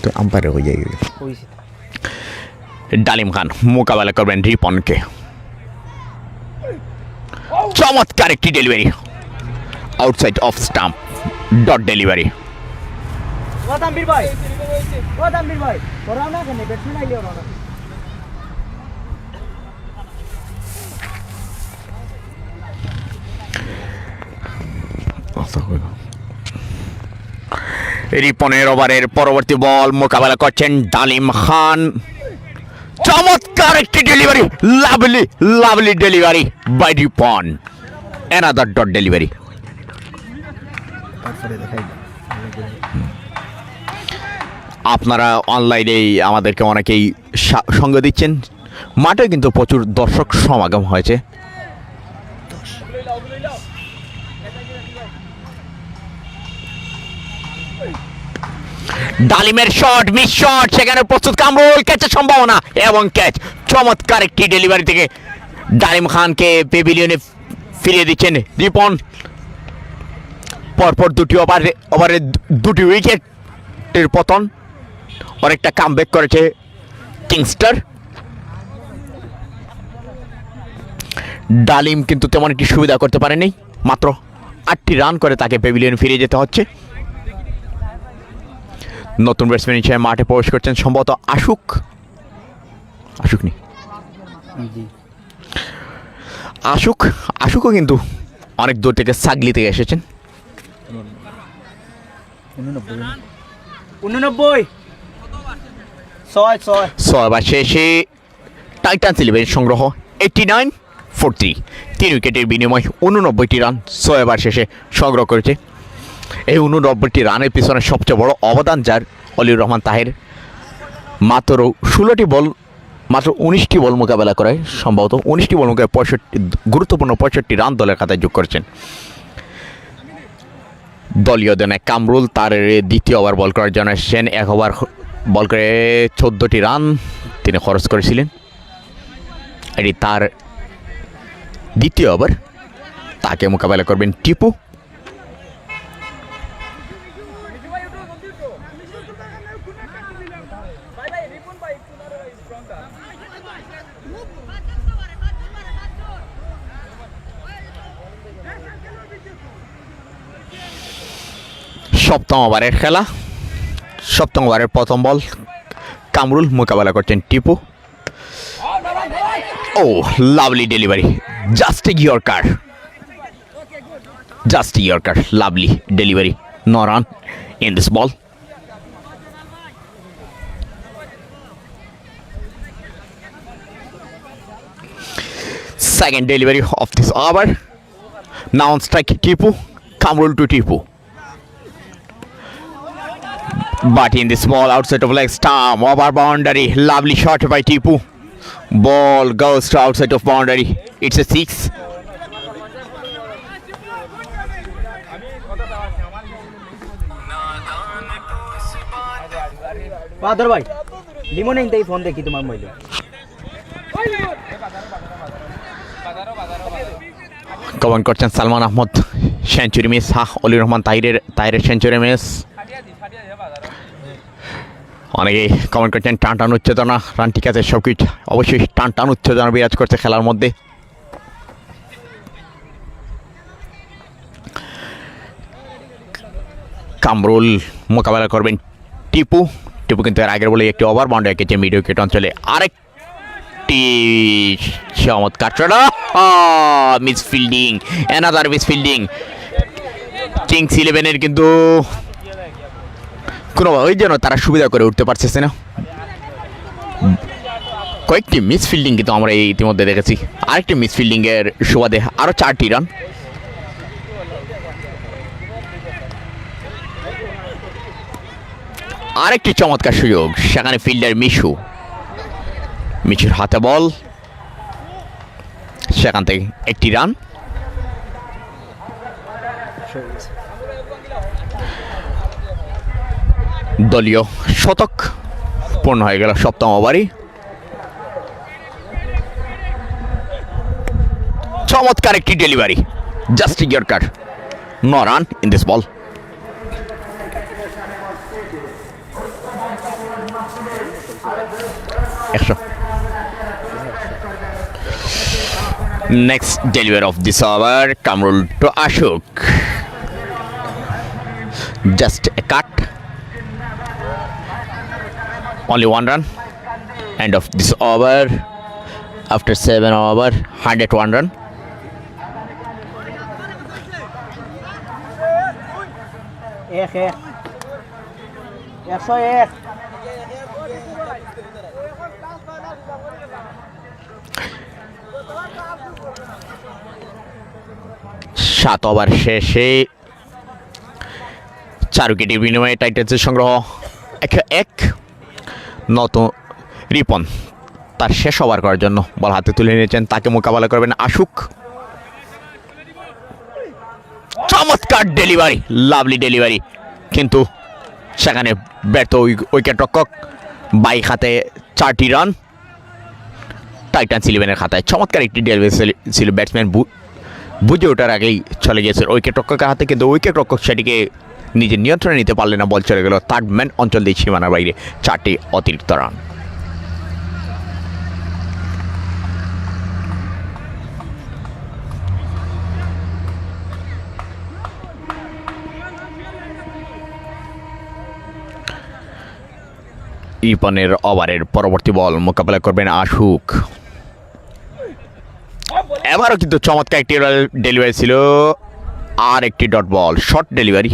তো আম্পায়ার হয়ে যায়। ডালিম খান মোকাবেলা করবেন রিপনকে। চমৎকার একটি delivery, outside off stump, dot delivery. রিপনের ওভারের পরবর্তী বল মোকাবেলা করছেন ডালিম খান। চমৎকার একটি delivery, lovely delivery by Ripon. Another dot delivery. আপনারা অনলাইনেই আমাদেরকে অনেকেই সঙ্গ দিচ্ছেন। মাঠে কিন্তু প্রচুর দর্শক সমাগম হয়েছে। ডালিমের শট, মিস শট, সেখানে প্রস্তুত কামরুল, ক্যাচের সম্ভাবনা এবং ক্যাচ। চমৎকার একটি ডেলিভারি থেকে ডালিম খানকে পেভিলিয়নে ফিরিয়ে দিচ্ছেন রিপন। পরপর দুটি ওভারে দুটি উইকেটের পতন, অনেকটা কামব্যাক করেছে কিংস্টার। ডালিম কিন্তু তেমন একটি সুবিধা করতে পারেনি, মাত্র 8টি রান করে তাকে পেভিলিয়ন ফিরে যেতে হচ্ছে। নতুন ব্যাটসম্যান হিসেবে মাঠে প্রবেশ করছেন সম্ভবত আশুক নেই, আশুকও কিন্তু অনেক দূর থেকে সাগলি থেকে এসেছেন। 89 6 বা শেষে টাইটান্স ইলেভেন সংগ্রহ 89-43, 3 উইকেটের বিনিময়ে 89টি রান 6 ওভার শেষে সংগ্রহ করেছে। এই 89টি রানের পিছনে সবচেয়ে বড় অবদান যার, অলিউর রহমান তাহের। মাত্র 19টি বল মোকাবেলা করে, সম্ভবত 19টি বল মোকাবেলা 65 গুরুত্বপূর্ণ 65 রান দলের খাতায় যোগ করেছেন। দলীয় দলে কামরুল তার দ্বিতীয় ওভার বল করার জন্য এসেছেন। 1 ওভার বল করে 14টি রান তিনি খরচ করেছিলেন। এটি তার দ্বিতীয় ওভার। তাকে মোকাবেলা করবেন টিপু। সপ্তম ওভারের খেলা, সপ্তম ওভারের প্রথম বল। কামরুল মোকাবেলা করছেন Tipu. Oh lovely delivery, just yorker, lovely delivery, no run in this ball. Second delivery of this over. Now on strike Tipu. Kamrul to Tipu. But in this ball outside of leg stump, over boundary. Lovely shot by Tipu. Ball goes to outside of boundary. It's a 6. বাদর ভাই লিমনে ইনতেই phone দেখি তোমার মোবাইলে। Comment করছেন Salman Ahmed, century miss. Oliur Rahman তাহিরের century miss. অনেকে comment করছেন টান উচ্চেতনা, রান ঠিক আছে, সব কিছু অবশ্যই টান উচ্চেতনা বিরাজ করছে খেলার মধ্যে। কামরুল মোকাবেলা করবেন টিপু কিন্তু এর আগের বলে একটি ওভার বাউন্ডারি এঁকেছে মিড উইকেট অঞ্চলে। আরেকটি চমৎকার মিসফিল্ডিং, অ্যানাদার মিসফিল্ডিং কিংস ইলেভেনের, কিন্তু কোনোভাবেই যেন তারা সুবিধা করে উঠতে পারছে না। কয়েকটি মিসফিল্ডিং কিন্তু আমরা ইতিমধ্যে দেখেছি। আরেকটি মিসফিল্ডিংয়ের সুবাদে আরও 4টি রান। আরেকটি চমৎকার সুযোগ, সেখানে ফিল্ডার মিশুর হাতে বল, সেখান থেকে একটি রান। দলীয় শতক পূর্ণ হয়ে গেল সপ্তম ওভারই। চমৎকার একটি delivery, just yorker, no run in this ball. Next delivery of this over, Kamrul to Ashok. Just a cut. Only 1 run. End of this over. After 7 over, 101 run. এক 101। সাত ওভার শেষে 4 উইকেটের বিনিময়ে টাইটান্সের সংগ্রহ এক নতুন রিপন তার শেষ ওভার করার জন্য বল হাতে তুলে নিয়েছেন, তাকে মোকাবেলা করবেন আশুক। চমৎকার ডেলিভারি, লাভলি ডেলিভারি, কিন্তু সেখানে ব্যর্থ উইকেট রক্ষক। 22 হাতে 4টি রান টাইটান্স ইলেভেনের খাতায়। চমৎকার একটি ডেলিভারি ছিল, ব্যাটসম্যান বুঝে ওঠার আগেই চলে গিয়েছে উইকেট রক্ষকের হাতে, কিন্তু উইকেট রক্ষক সেটিকে নিজের নিয়ন্ত্রণে নিতে পারলে না, বল চলে গেল থার্ড ম্যান অঞ্চল দিয়ে সীমানার বাইরে। 4টি অতিরিক্ত রান। রিপনের ওভারের পরবর্তী বল মোকাবেলা করবেন আশুক। এবারও কিন্তু চমৎকার একটি ডেলিভারি ছিল, আর একটি dot ball, short delivery,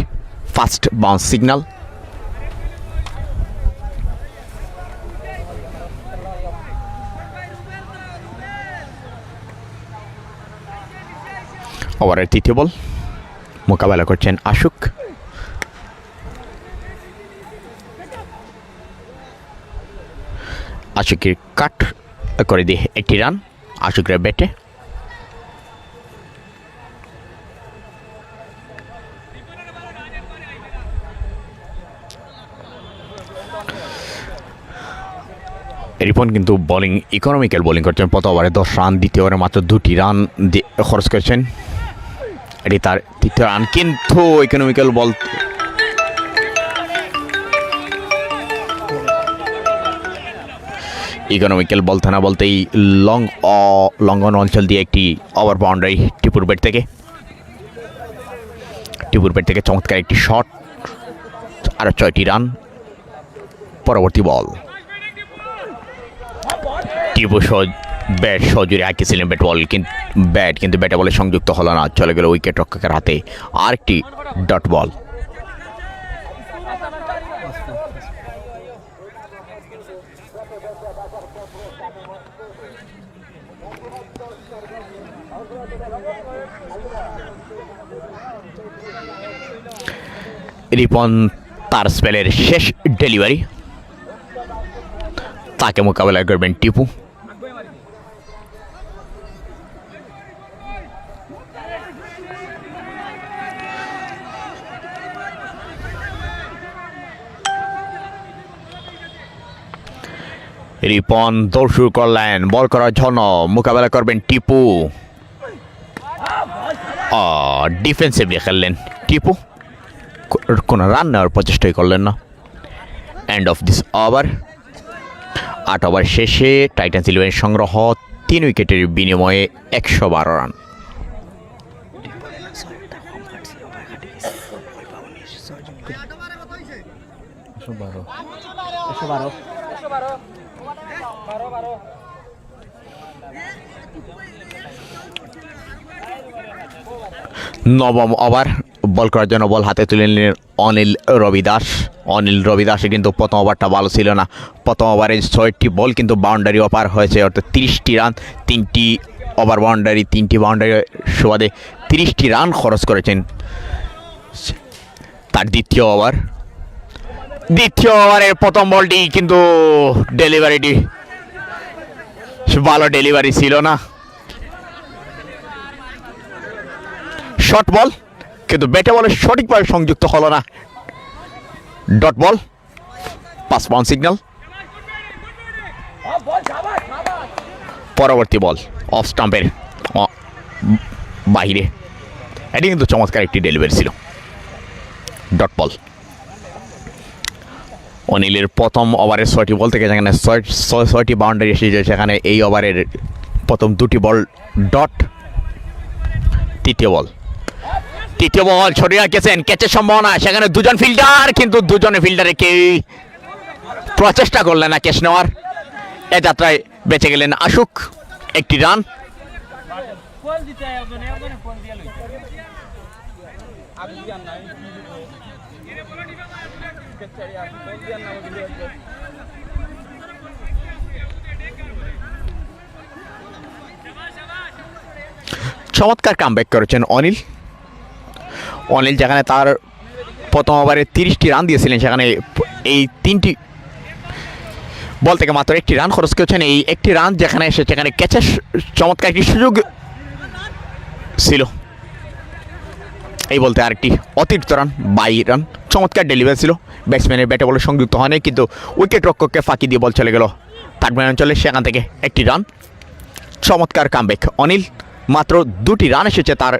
fast bounce signal. ওভারের তৃতীয় বল মোকাবেলা করছেন আশুক। আশুকের কাট করে দিয়ে একটি রান আশুকের ব্যাটে। রিপন কিন্তু বোলিং ইকোনমিক্যাল বোলিং করছেন, প্রথম ওভারে 10 রান, দ্বিতীয় ওভারে মাত্র 2টি রান খরচ করেছেন, এটি তার তৃতীয় রান। কিন্তু ইকোনমিক্যাল বল বলতে না বলতেই লঙ্ঘন অঞ্চল দিয়ে একটি ওভার বাউন্ডারি টিপুর ব্যাট থেকে চমৎকার একটি শট, আর 6টি রান। পরবর্তী বল টিপু ব্যাট সজুরে আঁকিয়েছিলেন ব্যাট, কিন্তু ব্যাটে বলে সংযুক্ত হলো না, চলে গেল উইকেট রক্ষকের হাতে। আর একটি ডট বল। রিপন তার স্পেলের শেষ ডেলিভারি, তাকে মোকাবেলা করবেন টিপু। রিপন দৌড় শুরু করলেন বল করার জন্য, মোকাবেলা করবেন টিপু। ডিফেন্সিভলি খেললেন টিপু, কোনো রান নেওয়ার প্রচেষ্টাই করলেন না। End of this over. 8 over শেষে টাইটান্স ইলেভেনের সংগ্রহ 3 উইকেটের বিনিময়ে 112 রান। নবম ওভার বল করার জন্য বল হাতে তুলে নিলেন অনিল রবি দাস কিন্তু প্রথম ওভারটা ভালো ছিল না। প্রথম ওভারে 6টি বল কিন্তু বাউন্ডারি অপার হয়েছে, অর্থাৎ 30টি রান, 3টি ওভার বাউন্ডারি, 3টি বাউন্ডারি সুবাদে 30টি রান খরচ করেছেন। তার দ্বিতীয় ওভারের প্রথম বলটি কিন্তু ডেলিভারিটি ভালো ডেলিভারি ছিল না, শর্ট বল, কিন্তু ব্যাটে বলে সঠিকভাবে সংযুক্ত হলো না। Dot ball, pass bounce signal. পরবর্তী বল অফ স্টাম্পের বাহিরে, এটি কিন্তু চমৎকার একটি ডেলিভারি ছিল, ডট বল। অনিলের প্রথম ওভারের 6টি বল থেকে যেখানে 6টি বাউন্ডারি এসেছে, সেখানে এই ওভারের প্রথম 2টি বল ডট। তৃতীয় বল ছড়িয়ে রাখেছেন, ক্যাচের সম্ভাবনা, সেখানে 2জন ফিল্ডার, কিন্তু 2জনের ফিল্ডারে কেউ প্রচেষ্টা করলেন না ক্যাচ নেওয়ার। এ যাত্রায় বেঁচে গেলেন আশুক, 1টি রান। চমৎকার কামব্যাক করেছেন অনিল, যেখানে তার প্রথম ওভারে 30টি রান দিয়েছিলেন, সেখানে এই 3টি বল থেকে মাত্র 1টি রান খরচ করেছেন। এই 1টি রান যেখানে এসে সেখানে ক্যাচের চমৎকার একটি সুযোগ ছিল, এই বলতে আরেকটি অতিরিক্ত রান 22 রান, চমৎকার ডেলিভারি ছিল। ব্যাটসম্যানের ব্যাটে বলে সংযুক্ত হয়নি, কিন্তু উইকেট রক্ষককে ফাঁকি দিয়ে বল চলে গেল থার্ড অঞ্চলে, সেখান থেকে 1টি রান। চমৎকার কামব্যাক অনিল, মাত্র 2টি রান এসেছে তার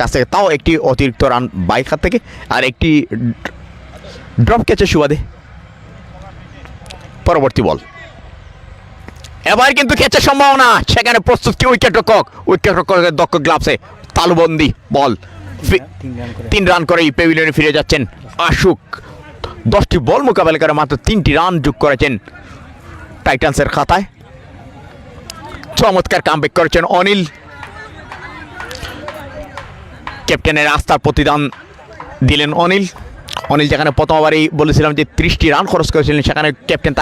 কাছে, তাও একটি অতিরিক্ত রান বাইক হাত থেকে আর একটি ড্রপ ক্যাচের সুবাদে। পরবর্তী বল, এবার কিন্তু ক্যাচের সম্ভাবনা, সেখানে প্রস্তুত কি উইকেট রক্ষকের দক্ষ গ্লাভসে তালুবন্দি বল। 3 রান করেই প্যাভিলিয়নে ফিরে যাচ্ছেন আশুক। 10টি বল মোকাবেলা করে মাত্র 3টি রান যোগ করেছেন টাইটান্সের খাতায়। চমৎকার কামব্যাক করেছেন অনিল, ক্যাপ্টেনের আস্থার প্রতিদান দিলেন অনিল। যেখানে প্রথম ওভারেই বলেছিলাম যে 30টি রান খরচ করেছিলেন, সেখানে ক্যাপ্টেন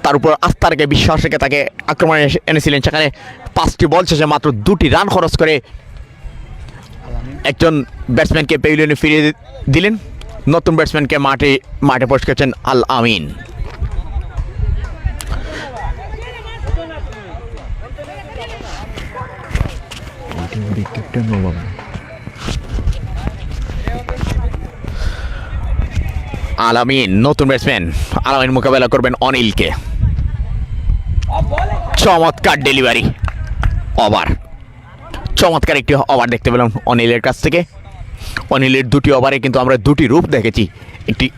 তার উপর আস্থা রেখে বিশ্বাস রেখে তাকে আক্রমণে এনেছিলেন, সেখানে 5টি বল শেষে মাত্র 2টি রান খরচ করে একজন ব্যাটসম্যানকে প্যাভিলিয়নে ফিরিয়ে দিলেন। নতুন ব্যাটসম্যানকে মাঠে প্রবেশ করেছেন আল আমিন। আল আমিন নতুন ব্যাটসম্যান, আল আমিন মোকাবেলা করবেন অনিলকে। চমৎকার ডেলিভারি ওভার, চমৎকার একটি ওভার দেখতে পেলাম অনিলের কাছ থেকে। অনিলের 2টি ওভারে কিন্তু আমরা 2টি রূপ দেখেছি,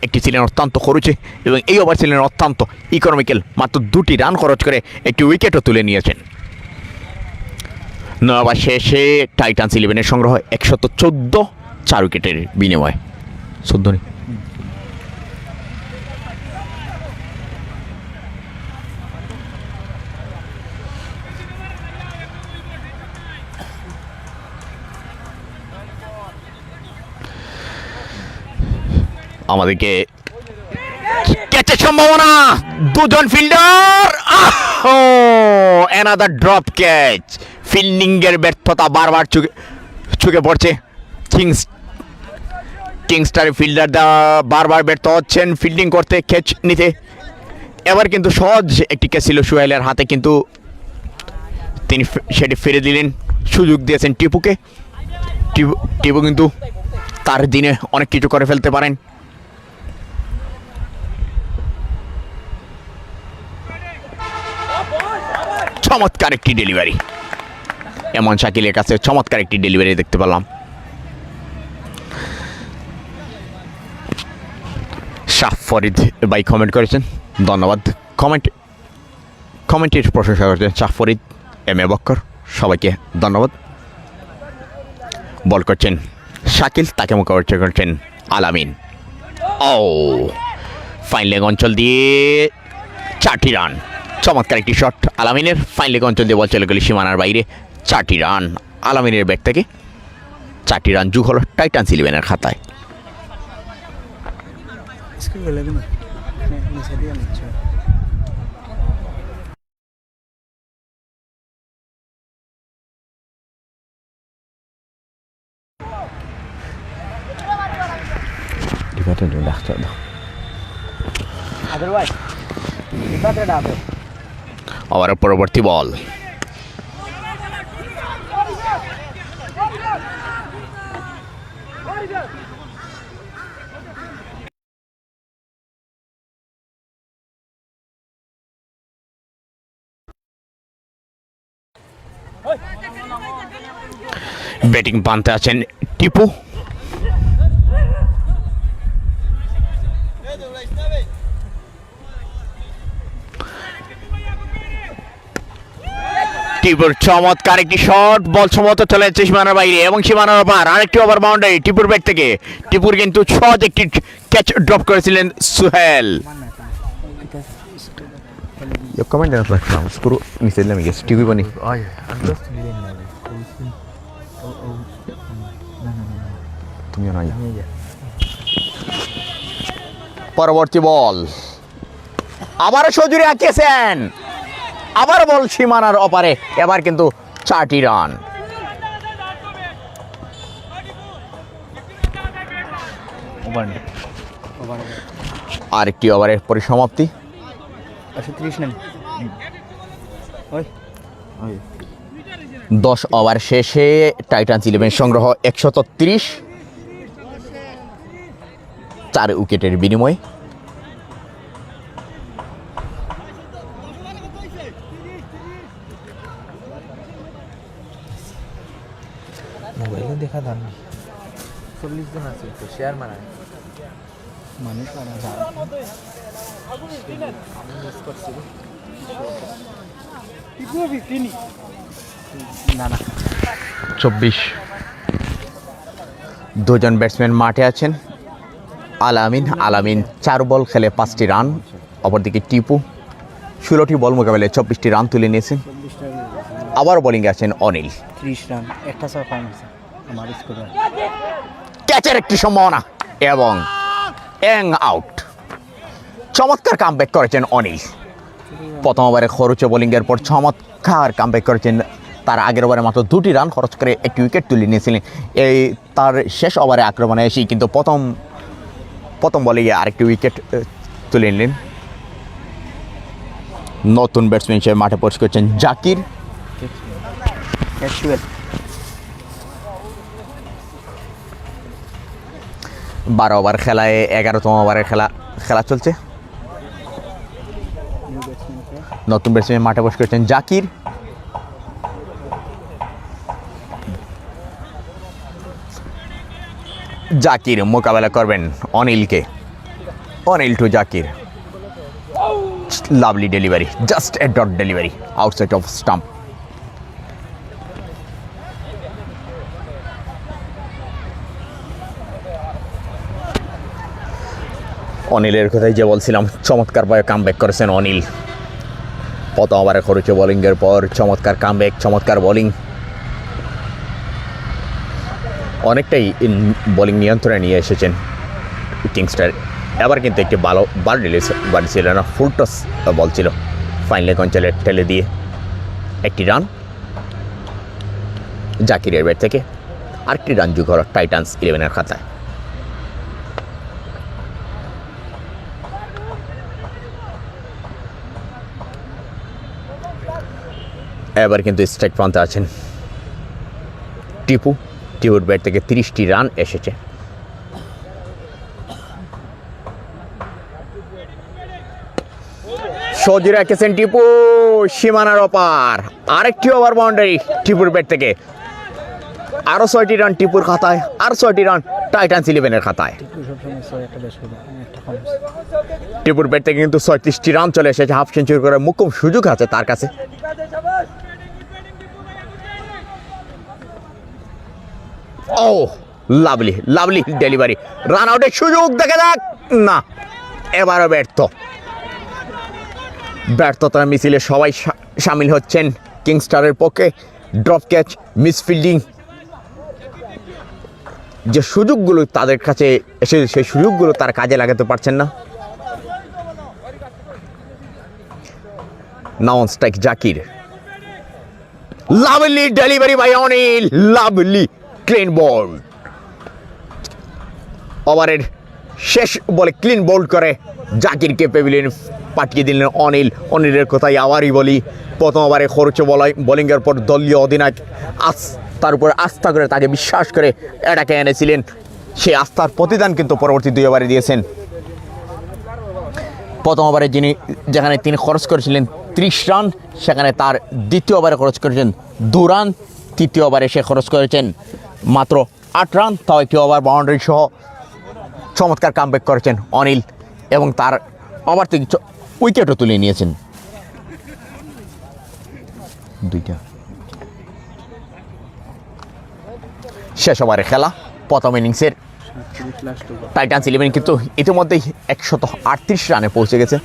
একটি ছিলেন অত্যন্ত খরচে এবং এই ওভার ছিলেন অত্যন্ত ইকোনমিক্যাল, মাত্র 2টি রান খরচ করে একটি উইকেটও তুলে নিয়েছেন। 9 ওভার শেষে টাইটান্স 11-এর সংগ্রহ 114, 4 উইকেটের বিনিময়ে। 14 আমাদেরকে ক্যাচের সম্ভাবনা, 2জন ফিল্ডার, অ্যানাদার ড্রপ ক্যাচ। ফিল্ডিংয়ের ব্যর্থতা বারবার চোখে পড়ছে। কিংস্টারের ফিল্ডার বারবার ব্যর্থ হচ্ছেন ফিল্ডিং করতে, ক্যাচ নিতে। এবার কিন্তু সহজ একটি ক্যাচ ছিল সোহেলের হাতে, কিন্তু তিনি সেটি ফিরে দিলেন, সুযোগ দিয়েছেন টিপুকে। টিপু কিন্তু তার দিনে অনেক কিছু করে ফেলতে পারেন। চমৎকার একটি ডেলিভারি, এমন শাকিলের কাছে চমৎকার একটি ডেলিভারি দেখতে পেলাম। শাহ ফরিদ ভাই কমেন্ট করেছেন, ধন্যবাদ। কমেন্টের প্রশংসা করেছেন শাহ ফরিদ, এম এ বক্কর, সবাইকে ধন্যবাদ। বল করছেন শাকিল, তাকে মোকাবিলা করছেন আল আমিন। ফাইন লেগ অঞ্চল দিয়ে 4টি রান, চমৎকার একটি শট আল আমিনের। ফাইন লেগ অঞ্চল দিয়ে বল চলে গেল সীমানার বাইরে, 4টি রান আল আমিনের ব্যাট থেকে। 4টি রান যোগ হলো টাইটান্স 11-এর খাতায়। ওভারের পরবর্তী বল, ব্যাটিং পান্তে আছেন টিপু। টিপুর চমৎকার একটি শট, বল সম্ভবত চলে যাচ্ছে সীমানার বাইরে এবং সীমানার ওপার। আরেকটি ওভার বাউন্ডারি টিপুর ব্যাট থেকে। টিপুর কিন্তু সহজ একটি ক্যাচ ড্রপ করেছিলেন সুহেল। পরবর্তী বল, আবারও সজুরি আঁকিয়েছেন, আবার বল সীমানার অপারে। এবার কিন্তু 4টি রান। ওভার আরেকটি ওভারের পরিসমাপ্তি। 130 নেন। ওই 10 ওভার শেষে টাইটান্স 11 সংগ্রহ 130, 4 উইকেটের বিনিময়ে। মোবাইলে দেখা দাম 40 জন আছে তো শেয়ার মারায় মানুষ মারা যায়। আমি মিস করছি না 24 দুজন ব্যাটসম্যান মাঠে আছেন। আলামিন 4 বল খেলে 5টি রান, অপরদিকে টিপু 16টি বল মোকাবেলায় 24টি রান তুলে নিয়েছেন। আবার বোলিংয়ে আছেন অনিল। 30 রান একটা ছয় কম হয়েছে আমার স্কোর। ক্যাচের একটি সম্ভাবনা এবং আউট। চমৎকার কামব্যাক করেছেন অনিল। প্রথম ওভারে খরচে বোলিংয়ের পর চমৎকার কামব্যাক করেছেন। তার আগের ওভারে মাত্র 2টি রান খরচ করে একটি উইকেট তুলে নিয়েছিলেন। এই তার শেষ ওভারে আক্রমণে এসেই কিন্তু প্রথম বলে আরেকটি উইকেট তুলে নিলেন। নতুন ব্যাটসম্যান হিসেবে মাঠে প্রবেশ করছেন জাকির। 12 ওভার খেলায় 11তম ওভারের খেলা চলছে। নতুন ব্যাটসম্যান মাঠে প্রবেশ করছেন জাকির। জাকির মোকাবেলা করবেন অনিলকে। Anil to Zakir, lovely delivery, just a dot delivery outside off stump. অনিলের কথাই যে বলছিলাম, চমৎকারভাবে কামব্যাক করেছেন অনিল। প্রথম ওভারে খরচে বোলিংয়ের পর চমৎকার কামব্যাক, চমৎকার বোলিং, অনেকটাই বোলিং নিয়ন্ত্রণে নিয়ে এসেছেন কিংস্টার। এবার কিন্তু একটি ভালো বার ছিল না, ফুল টস বল ছিল, ফাইন লেগ অঞ্চলে ঠেলে দিয়ে একটি রান জাকিরের ব্যাট থেকে। আরেকটি রান যোগ হলো টাইটান্স 11-এর খাতায়। এবার কিন্তু স্ট্রাইক প্রান্তে আছেন টিপুর ব্যাট থেকে 30টি রান এসেছে। সজি রেখেছেন টিপু, সীমানার অপার। আরেকটি ওভার বাউন্ডারি টিপুর ব্যাট থেকে। আরও 6টি রান টিপুর খাতায়, আর 6টি রান টাইটান্স 11-এর খাতায়। টিপুর ব্যাট থেকে কিন্তু 36টি রান চলে এসেছে। হাফ সেঞ্চুরি করার মুখ্যম সুযোগ আছে তার কাছে। ও লাভলি ডেলিভারি, রান আউটের সুযোগ দেখা যাক না, এবারও ব্যর্থতার মিছিলে সবাই সামিল হচ্ছেন কিংস্টারের পক্ষে। ড্রপ ক্যাচ, মিসফিল্ডিং, যে সুযোগগুলো তাদের কাছে এসে সেই সুযোগগুলো তারা কাজে লাগাতে পারছেন না। Now on strike Zakir, lovely delivery by Anil, lovely clean ball. ওভারের শেষ বলে ক্লিন বোল্ড করে জাকিরকে প্যাভিলিয়নে পাঠিয়ে দিলেন অনিলের কথাই আবারই বলি। প্রথম ওভারে খরচে বোলিংয়ের পর দলীয় অধিনায়ক তার উপর আস্থা করে, তাকে বিশ্বাস করে এটাকে এনেছিলেন। সেই আস্থার প্রতিদান কিন্তু পরবর্তী 2 ওভারে দিয়েছেন। প্রথম ওভারে যেখানে তিনি খরচ করেছিলেন 30 রান, সেখানে তার দ্বিতীয় ওভারে খরচ করেছেন 2 রান। তৃতীয় ওভারে সে খরচ করেছেন মাত্র 8 রান, তাও একটি ওভার বাউন্ডারি সহ। চমৎকার কামব্যাক করেছেন অনিল এবং তার ওভার থেকে উইকেটও তুলে নিয়েছেন 2টা। শেষ ওভারে খেলা প্রথম ইনিংসের টাইটান্স 11 কিন্তু ইতিমধ্যেই 138 রানে পৌঁছে গেছে।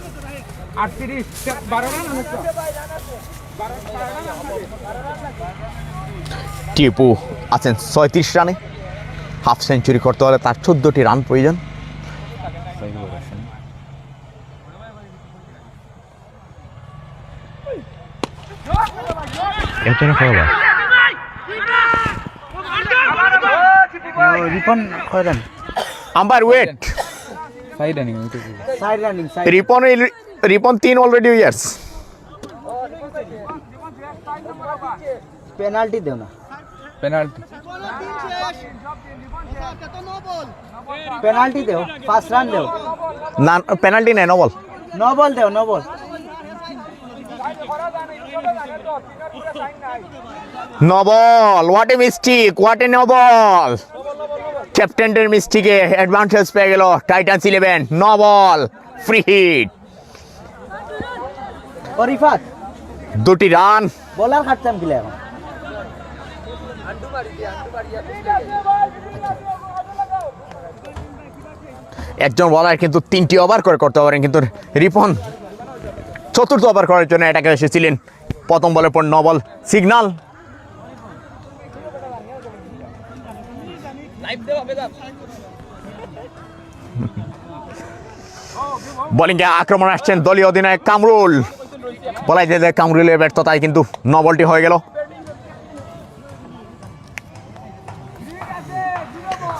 টিপু আছেন 36 রানে। হাফ সেঞ্চুরি করতে হলে তার 14টি রান প্রয়োজন। Umpire wait side running Ripon 3 already years penalty দেও না পেনাল্টি দেও 5 রান দেও না পেনাল্টি নেই নবল নো বল দেও no ball no ball what a mistake what a no ball ক্যাপ্টেনের মিস্টেকে অ্যাডভান্টেজ পেয়ে গেল টাইটান্স 11 নবল ফ্রি হিট অরিফাত 2টি রান বলার খাটতাম কিলে এখন একজন বলার কিন্তু 3টি ওভার করে করতে পারেন কিন্তু রিপন চতুর্থ ওভার করার জন্য এটাকে এসেছিলেন প্রথম বলের পর নবল সিগন্যাল বোলিংয়ে আক্রমণ আসছেন দলীয় অধিনায়ক কামরুল বলাই যে কামরুলের ব্যর্থতায় কিন্তু নবলটি হয়ে গেল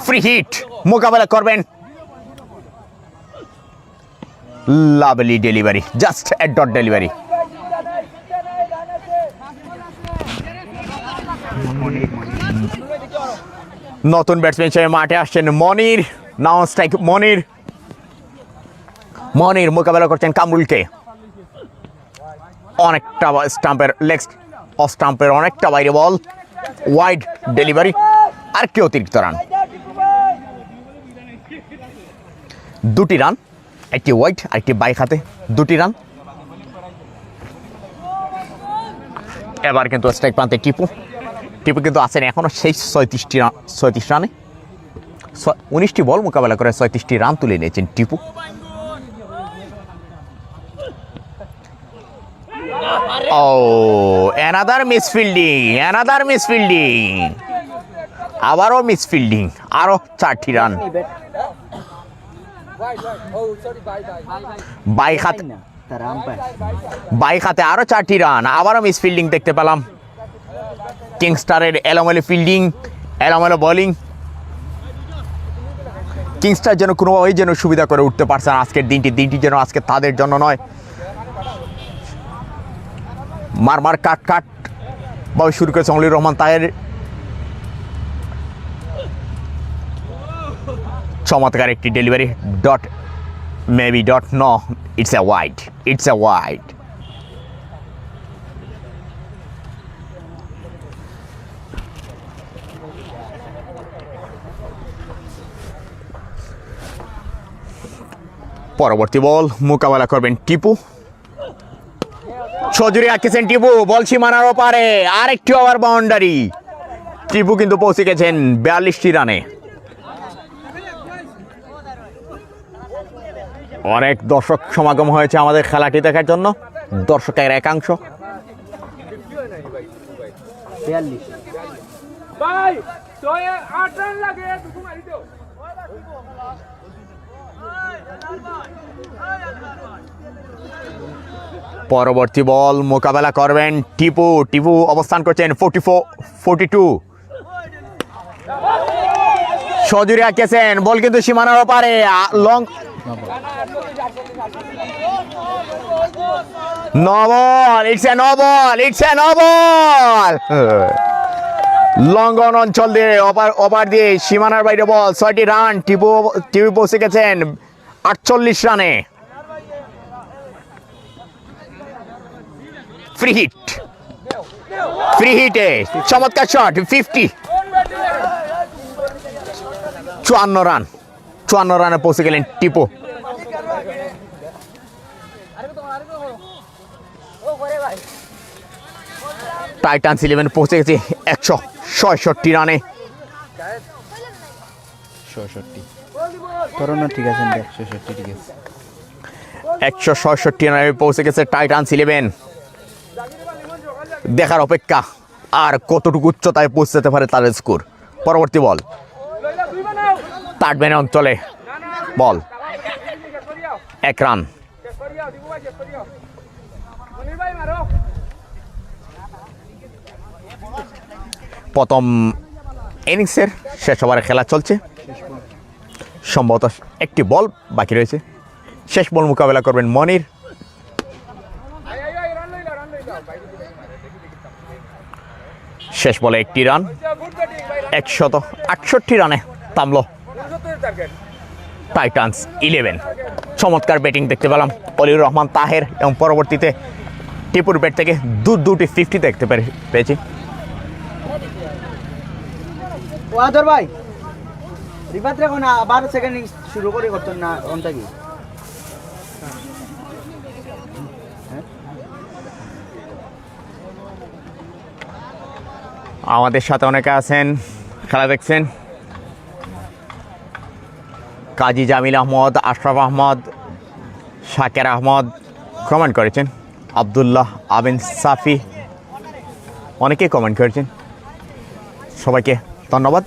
ফ্রি হিট মোকাবেলা করবেন lovely delivery just a dot delivery নতুন ব্যাটসম্যান হিসেবে মাঠে আসছেন মনির নাও স্ট্রাইক মনির মোকাবেলা করছেন কামরুলকে অনেকটা স্টাম্পের লেগ অফ স্টাম্পের অনেকটা বাইরে বল ওয়াইড ডেলিভারি আর কি অতিরিক্ত রান 2টি রান একটি ওয়াইড আর একটি বাইক হাতে 2টি রান এবার কিন্তু স্ট্রাইক প্রান্তে টিপু কিন্তু আছেন এখনো সেই 36 রানে 19টি বল মোকাবেলা করে 36টি রান তুলে নিয়েছেন টিপু ও অ্যানাদার মিসফিল্ডিং আবারও মিসফিল্ডিং আরো 4টি রান বাইক হাতে আরো 4টি রান আবারও মিসফিল্ডিং দেখতে পেলাম কিংস্টারের এলোমেলো ফিল্ডিং এলোমেলো বোলিং কিংস্টার যেন কোনোভাবেই যেন সুবিধা করে উঠতে পারছে না আজকের দিনটি যেন আজকে তাদের জন্য নয় মার কাট ভাবে শুরু করেছে অলির রহমান তাহের চমৎকার একটি delivery dot maybe dot no it's a wide পরবর্তী বল মোকাবেলা করবেন টিপু সজুরি আঁকেছেন টিপু বল সীমানার ওপারে আরেকটি ওভার বাউন্ডারি টিপু কিন্তু পৌঁছে গেছেন 42টি রানে অনেক দর্শক সমাগম হয়েছে আমাদের খেলাটি দেখার জন্য দর্শকের একাংশ পরবর্তী বল মোকাবেলা করবেন টিপু অবস্থান করছেন 42 সজুরি আঁকেছেন বল কিন্তু সীমানার ওপারে long no ball it's a no ball লঙ্ঘন অঞ্চল দিয়ে ওভার দিয়ে সীমানার বাইরে বল 6টি রান টিপু পৌঁছে গেছেন 48 রানে ফ্রি হিটে চমৎকার শট 50 54 রানে পৌঁছে গেলেন টিপু টাইটান্স 11 পৌঁছে গেছে 166 রানে 166 রানে পৌঁছে গেছে টাইটান্স 11 দেখার অপেক্ষা আর কতটুকু উচ্চতায় পৌঁছতে পারে তাদের স্কোর পরবর্তী বল তাটবেন অঞ্চলে বল 1 রান প্রথম ইনিংসের শেষ ওভারে খেলা চলছে সম্ভবত একটি বল বাকি রয়েছে। শেষ বল মোকাবেলা করবেন মনির। শেষ বলে একটি রান, 168 রানে থামল টাইটান্স 11। চমৎকার ব্যাটিং দেখতে পেলাম অলিউর রহমান তাহের এবং পরবর্তীতে টিপুর ব্যাট থেকে দুটি 50 দেখতে পেয়েছি। ওয়াদর ভাই রিবাত রাখো না, আবার সেকেন্ড শুরু করে করতেন না ওনটা কি আমাদের সাথে অনেকে আছেন, খেলা দেখছেন। কাজী জামিল আহমদ, আশরাফ আহমদ, শাকের আহমদ কমেন্ট করেছেন। আবদুল্লাহ আবিন সাফি অনেকেই কমেন্ট করেছেন, সবাইকে ধন্যবাদ।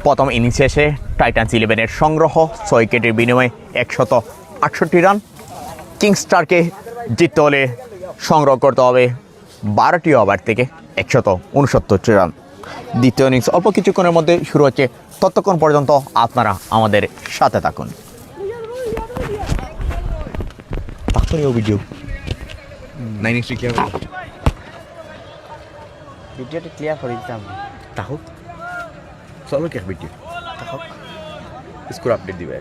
প্রথম ইনিংস শেষে টাইটান্স 11-এর সংগ্রহ 6 উইকেটের বিনিময়ে 168 রান। কিংস্টারকে জিততে হলে সংগ্রহ করতে হবে 12টি ওভার থেকে 169 রান। দ্বিতীয় ইনিংস অল্প কিছুক্ষণের মধ্যে শুরু হচ্ছে, ততক্ষণ পর্যন্ত আপনারা আমাদের সাথে থাকুন। ভিডিও ভিডিওটা ক্লিয়ার করে দিতাম তাহলে চলো কে ভিডিও স্কোর আপডেট দিবে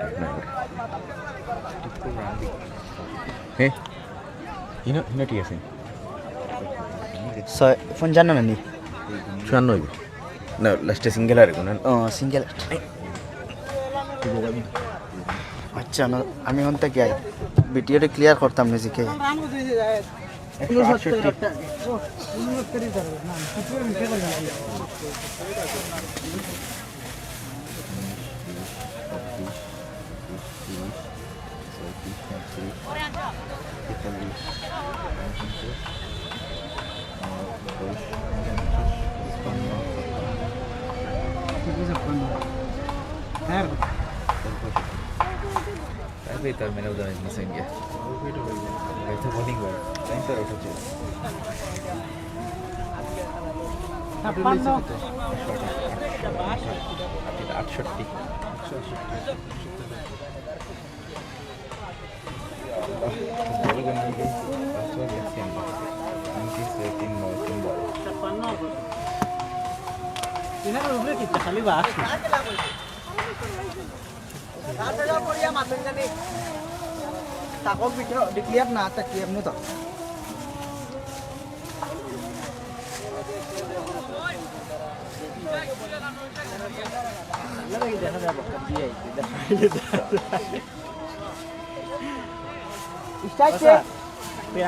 হ্যাঁ হিনা ঠিক আছে। ফোন জানো না নি 94 না লাস্টে সিঙ্গেল আর কোন সিঙ্গেল। আচ্ছা না আমি হন্তা কি ভিডিওটা ক্লিয়ার করতাম না GK Betul main udah mesin dia. Itu bowling gua. Lain terus aja. Apa no? 68. Bola gana lagi. Pasto dia siang. Nanti setting mau timbal. 56. Ini udah kita kali bahas. তাকক video ডিক্লিয়ার না তাকি এমনি তো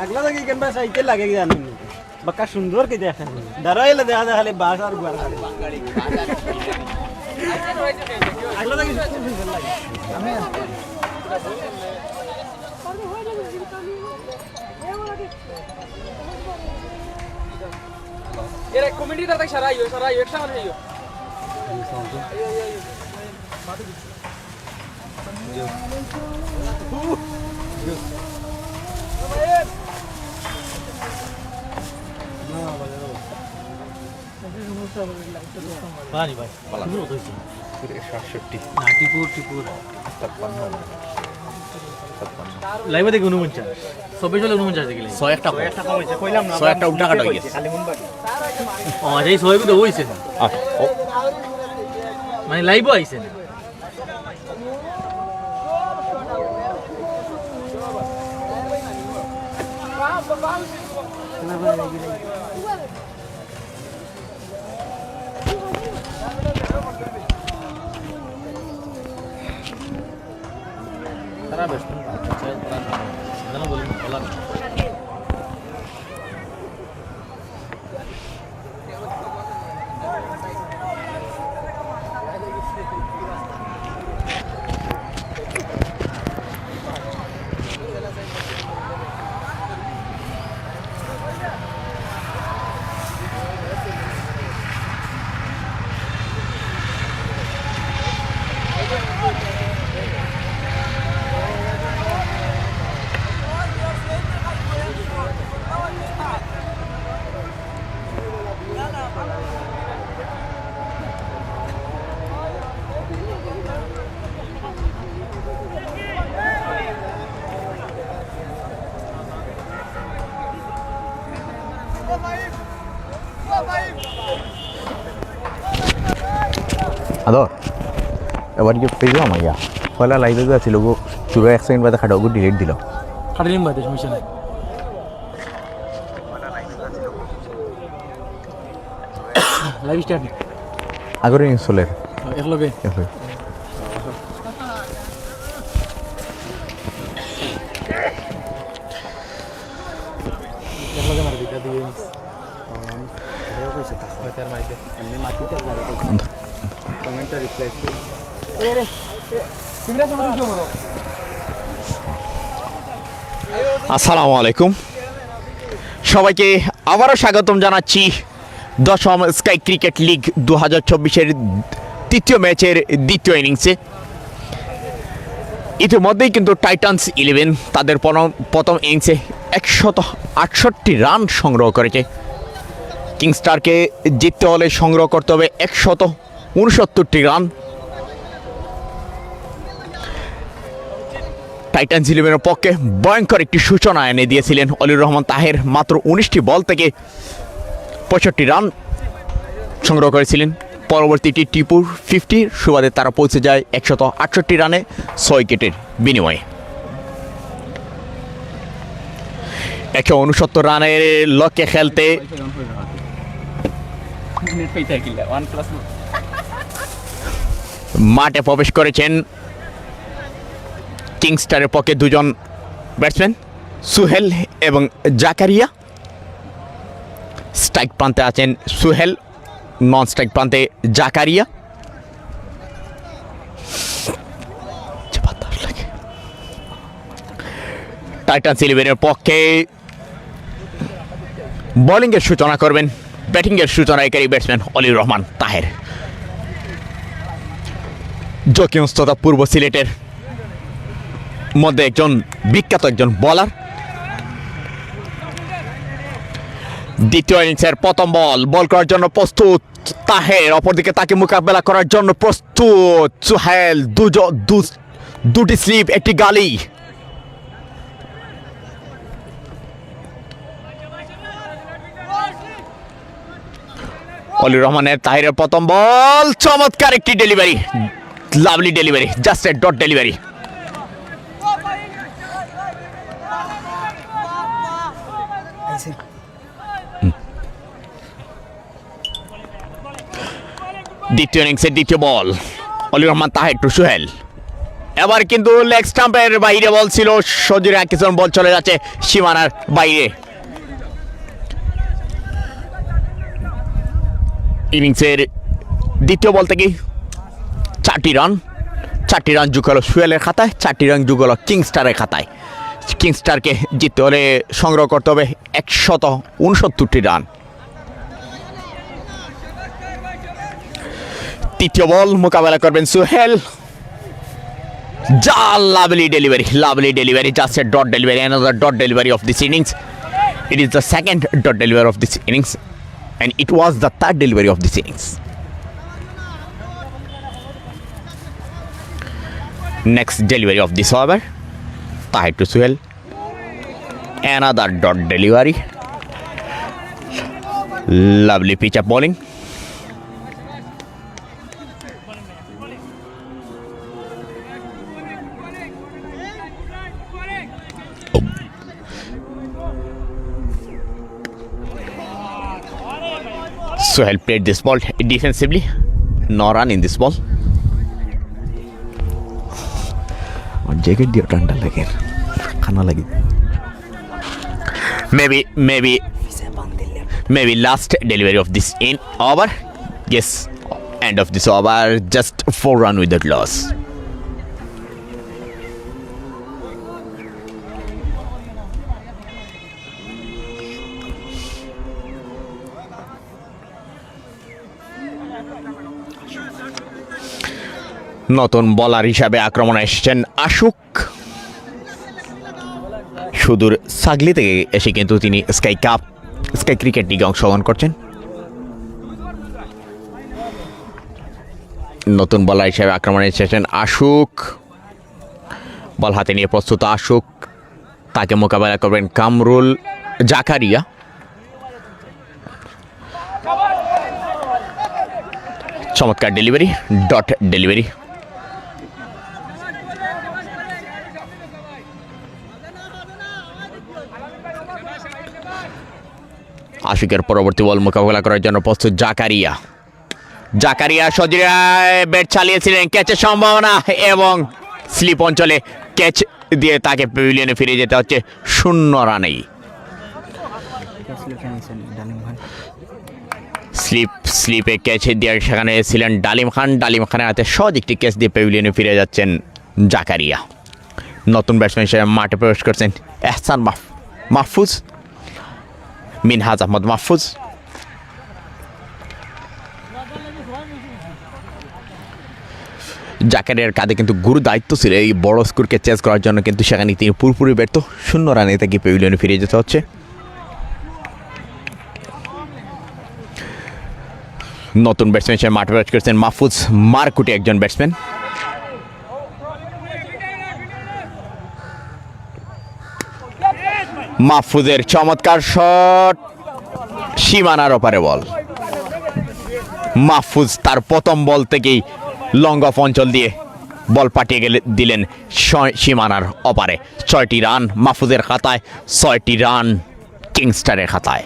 আগলা লাগে Canva cycle লাগে জানেন বাকা সুন্দর কে দেখেন দাঁড়াইলে দেখা যায় খালি বাস আর গুয়ার আগলা লাগে সুন্দর লাগে আমি এর কমিটি দাদা সারাইও একটা মানে আইও ভাই ভাই শুরু হইছে 67 না টিপুর 56 লাইভে দেখি 49 সবে চলে 49 দেখি 100 একটা হইছে কইলাম না 100 একটা উল্টা কাটা হয়ে গেছে। খালি মুনবাড়ি ও এই সবে তো হইছে মানে লাইভও আইছে না তারা বেশ তারা বলি বলা আদর এবার কি পেয়ে আমার ইয়া পয়লা লাইভে গেছিল গো চুরো 1 সেকেন্ড বাদে খাটাও গো ডিলিট দিল খাটিলিম বাদে সমস্যা নাই লাইভ স্টার্ট আগরে ইনস্টলের একলগে একলগে মার দিতা দিয়ে তার মাইতে এমনি মাটিতে আপনারা কমেন্টে রিপ্লাই রে তুমি না সময় দিও আসসালামু আলাইকুম সবাইকে আবারও স্বাগতম জানাচ্ছি দশম স্কাই ক্রিকেট লিগ 2024-এর তৃতীয় ম্যাচের দ্বিতীয় ইনিংসে ইতিমধ্যেই কিন্তু টাইটান্স 11 তাদের প্রথম ইনিংসে 168 রান সংগ্রহ করেছে কিংস্টারকে জিততে হলে সংগ্রহ করতে হবে 169টি রান টাইটান্স 11-এর পক্ষে ভয়ঙ্কর একটি সূচনা এনে দিয়েছিলেন অলিউর রহমান তাহের মাত্র 19টি বল থেকে 65 রান সংগ্রহ করেছিলেন পরবর্তীটি টিপুর 50 সুবাদে তারা পৌঁছে যায় 168 রানে 6 উইকেটের বিনিময়ে 169 রানের লক্ষ্যে খেলতে মাঠে প্রবেশ করেছেন কিংস্টারের পক্ষে দুজন ব্যাটসম্যান সুহেল এবং জাকারিয়া স্ট্রাইক প্রান্তে আছেন সুহেল নন স্ট্রাইক প্রান্তে জাকারিয়া টাইটান্স 11-এর পক্ষে বোলিংয়ের সূচনা করবেন ব্যাটিংয়ের সূচনাকারী ব্যাটসম্যান অলিউর রহমান তাহের জকিমস্ততা পূর্ব সিলেটের মধ্যে একজন বিখ্যাত একজন বোলার দ্বিতীয় ইনিংসের প্রথম বল করার জন্য প্রস্তুত তাহের অপরদিকে তাকে মোকাবেলা করার জন্য প্রস্তুত সুহেল দুটি স্লিপ একটি গালি অলিউর রহমানের তাহেরের প্রথম বল চমৎকার একটি delivery lovely delivery just a dot delivery দ্বিতীয় ইনিংসের দ্বিতীয় বল অলিউর রহমান তাহের টু সুহেল এবার কিন্তু লেগ স্টাম্পের বাইরে বল ছিল সজুরে কিছু বল চলে যাচ্ছে সীমানার বাইরে ইনিংসের দ্বিতীয় বল থেকে 4টি রান যোগ হলো সুহেলের খাতায় 4টি রান যোগ হলো কিংস্টারের খাতায় কিংস্টারকে জিততে হলে সংগ্রহ করতে হবে 169টি রান তৃতীয় বল মোকাবেলা করবেন Suhel lovely delivery just a dot delivery another dot delivery of this innings it is the second dot delivery of this innings and it was the third delivery of this innings. Next delivery of this over, Tahir to Suhel, another dot delivery, lovely pitch up bowling. Suhel played this ball defensively. No run in this ball. और jacket दिया ठंडा लगे खाना लगे maybe last delivery of this in over. Yes, end of this over. Just 4 run with that loss. নতুন বলার হিসাবে আক্রমণে এসেছেন আশুক সুদূর সাগলি থেকে এসে কিন্তু তিনি স্কাই ক্রিকেট লিগে অংশগ্রহণ করছেন নতুন বলার হিসাবে আক্রমণে এসেছেন আশুক বল হাতে নিয়ে প্রস্তুত আশুক তাকে মোকাবেলা করবেন কামরুল জাকারিয়া চমৎকার ডেলিভারি, ডট ডেলিভারি। আশিকের পরবর্তী বল মোকাবেলা করার জন্য প্রস্তুত জাকারিয়া। জাকারিয়া সজরিয়ায় ব্যাট চালিয়েছিলেন, ক্যাচের সম্ভাবনা এবং স্লিপ অঞ্চলে ক্যাচ দিয়ে তাকে প্যাভিলিয়নে ফিরে যেতে হচ্ছে 0 রানেই। স্লিপে ক্যাচ দিয়ে সেখানে ছিলেন ডালিম খান। ডালিম খানের হাতে সহজ একটি ক্যাচ দিয়ে প্যাভিলিয়নে ফিরে যাচ্ছেন জাকারিয়া। নতুন ব্যাটসম্যান হিসেবে মাঠে প্রবেশ করছেন এহসান মাহফুজ, মিনহাজ আহমদ মাহফুজ। জাকারিয়ার কাঁধে কিন্তু গুরু দায়িত্ব ছিল এই বড় স্কোরকে চেস করার জন্য, কিন্তু সেখানে তিনি পুরোপুরি ব্যর্থ। 0 রানে তাকে প্যাভিলিয়নে ফিরে যেতে হচ্ছে। নতুন ব্যাটসম্যান হিসেবে মাঠে প্রবেশ করেছেন মাহফুজ, মারকুটে একজন ব্যাটসম্যান। মাহফুজের চমৎকার শট, সীমানার ওপারে বল। মাহফুজ তার প্রথম বল থেকেই লং অফ অঞ্চল দিয়ে বল পাঠিয়ে দিলেন সীমানার ওপারে। 6টি রান মাহফুজের খাতায়, 6টি রান কিংস্টারের খাতায়।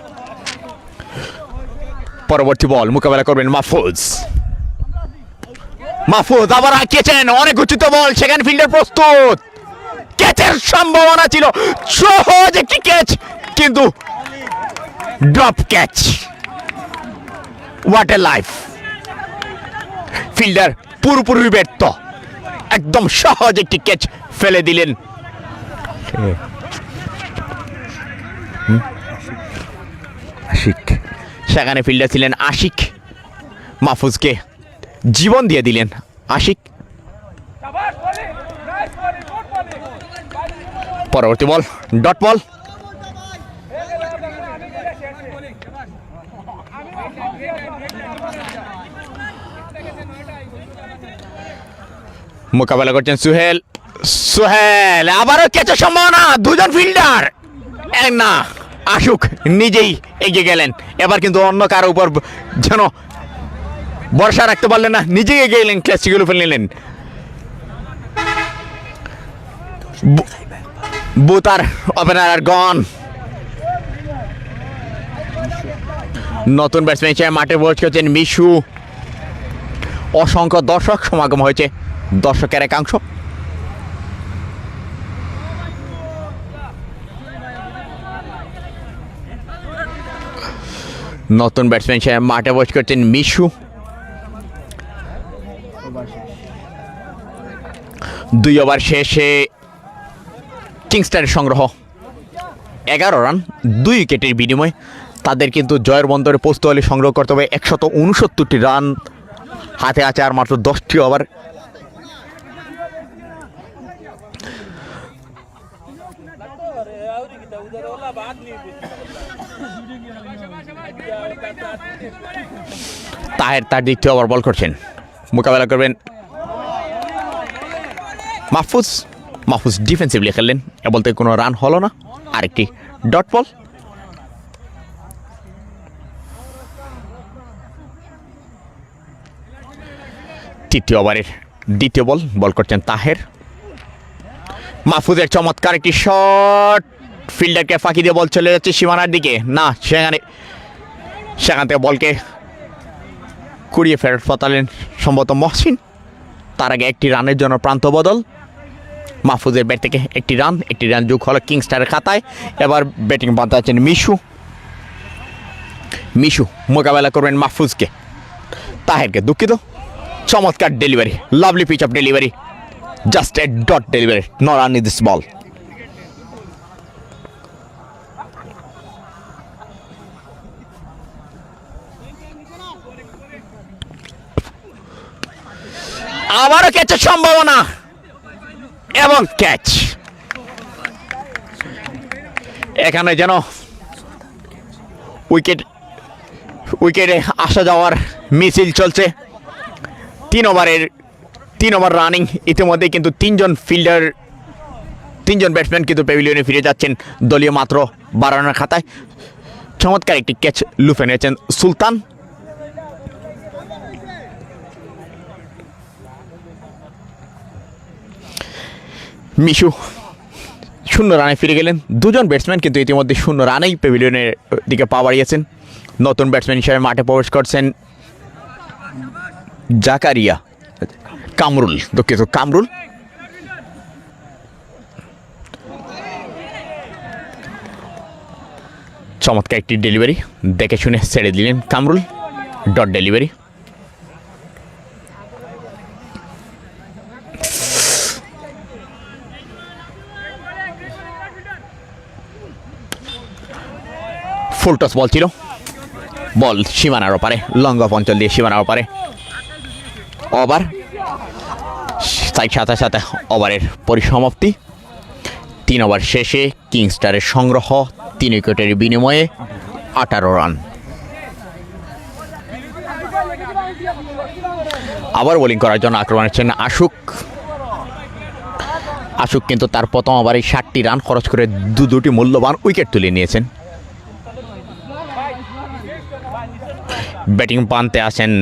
পরবর্তী বল মোকাবেলা করবেন মাহফুজ। মাহফুজ আবার আঁকিয়েছেন, অনেক উচ্চিত বল, সেখানে ফিল্ডার প্রস্তুত, ক্যাচের সম্ভাবনা ছিল, সহজ একটি ক্যাচ কিন্তু drop catch. What a life! Fielder পুরোপুরি ব্যর্থ, একদম সহজ একটি ক্যাচ ফেলে দিলেন। আশিক, সেখানে ফিল্ডার ছিলেন আশিক, মাহফুজকে জীবন দিয়ে দিলেন আশিক। পরবর্তী বল ডট বল। মোকাবেলা করছেন সোহেল। সোহেল আবারও ক্যাচের সম্ভাবনা, 2জন ফিল্ডার, না আশুক নিজেই এগিয়ে গেলেন। এবার কিন্তু অন্য কারো উপর যেন ভরসা রাখতে পারলেন না, নিজেই এগিয়ে গেলেন, ক্যাচগুলো ফেলে নিলেন। বুতার ওপেনার গন। নতুন ব্যাটসম্যান হিসেবে মাঠে প্রবেশ করছেন মিশু। অসংখ্য দর্শক সমাগম হয়েছে, দর্শকের একাংশ। নতুন ব্যাটসম্যান হিসেবে মাঠে প্রবেশ করছেন মিশু। 2 ওভার শেষে কিংস্টারের সংগ্রহ 11 রান, 2 উইকেটের বিনিময়ে। তাদের কিন্তু জয়ের বন্দরে পৌঁছতে হলে সংগ্রহ করতে হবে 169টি রান। হাতে আছে আর মাত্র 10টি ওভার। তাহের তার দ্বিতীয় ওভার বল করছেন, মোকাবেলা করবেন মাহফুজ। মাহফুজ ডিফেন্সিভলি খেললেন, এ বলতে কোনো রান হলো না। আরেকটি ডট বল। তৃতীয় ওভারের দ্বিতীয় বল করছেন তাহের। মাহফুজের চমৎকার একটি শট, ফিল্ডারকে ফাঁকি দিয়ে বল চলে যাচ্ছে সীমানার দিকে, না সেখান থেকে বলকে কুড়িয়ে ফেরত পাঠালেন সম্ভবত মহসিন। তার আগে একটি রানের জন্য প্রান্ত বদল। মাহফুজের ব্যাট থেকে একটি রান যোগ হলো কিংস্টারের খাতায়। এবার ব্যাটিং পাঠাচ্ছেন মিশু মোকাবেলা করবেন মাহফুজকে। তাহেরকে দুঃখিত, চমৎকার delivery, lovely pitch off delivery, just a dot delivery, no run in this ball. আবারও ক্যাচের সম্ভাবনা এবং ক্যাচ। এখানে যেন উইকেটে আসা যাওয়ার মিছিল চলছে। 3 ওভার রানিং ইতিমধ্যে কিন্তু 3জন ব্যাটসম্যান কিন্তু প্যাভিলিয়নে ফিরে যাচ্ছেন দলীয় মাত্র 12 রানের খাতায়। চমৎকার একটি ক্যাচ লুফে নিয়েছেন সুলতান। মিশু 0 রানে ফিরে গেলেন। দুজন ব্যাটসম্যান কিন্তু ইতিমধ্যে 0 রানেই প্যাভিলিয়নের দিকে পা বাড়িয়েছেন। নতুন ব্যাটসম্যান হিসেবে মাঠে প্রবেশ করছেন জাকারিয়া কামরুল, দুঃখিত কামরুল। চমৎকার একটি ডেলিভারি, দেখে শুনে ছেড়ে দিলেন Kamrul, dot delivery. Full toss ball ছিল, বল সীমানার ওপারে, লং অফ অঞ্চল দিয়ে সীমানার ওপারে। ওভার তাই সাথে সাথে ওভারের পরিসমাপ্তি। 3 ওভার শেষে কিংস্টারের সংগ্রহ 3 উইকেটের বিনিময়ে 18 রান। আবার বোলিং করার জন্য আক্রমণ হচ্ছেন আশুক। আশুক কিন্তু তার প্রথম ওভারে 60টি রান খরচ করে দুটি মূল্যবান উইকেট তুলে নিয়েছেন। ব্যাটিং প্রান্তে আসেন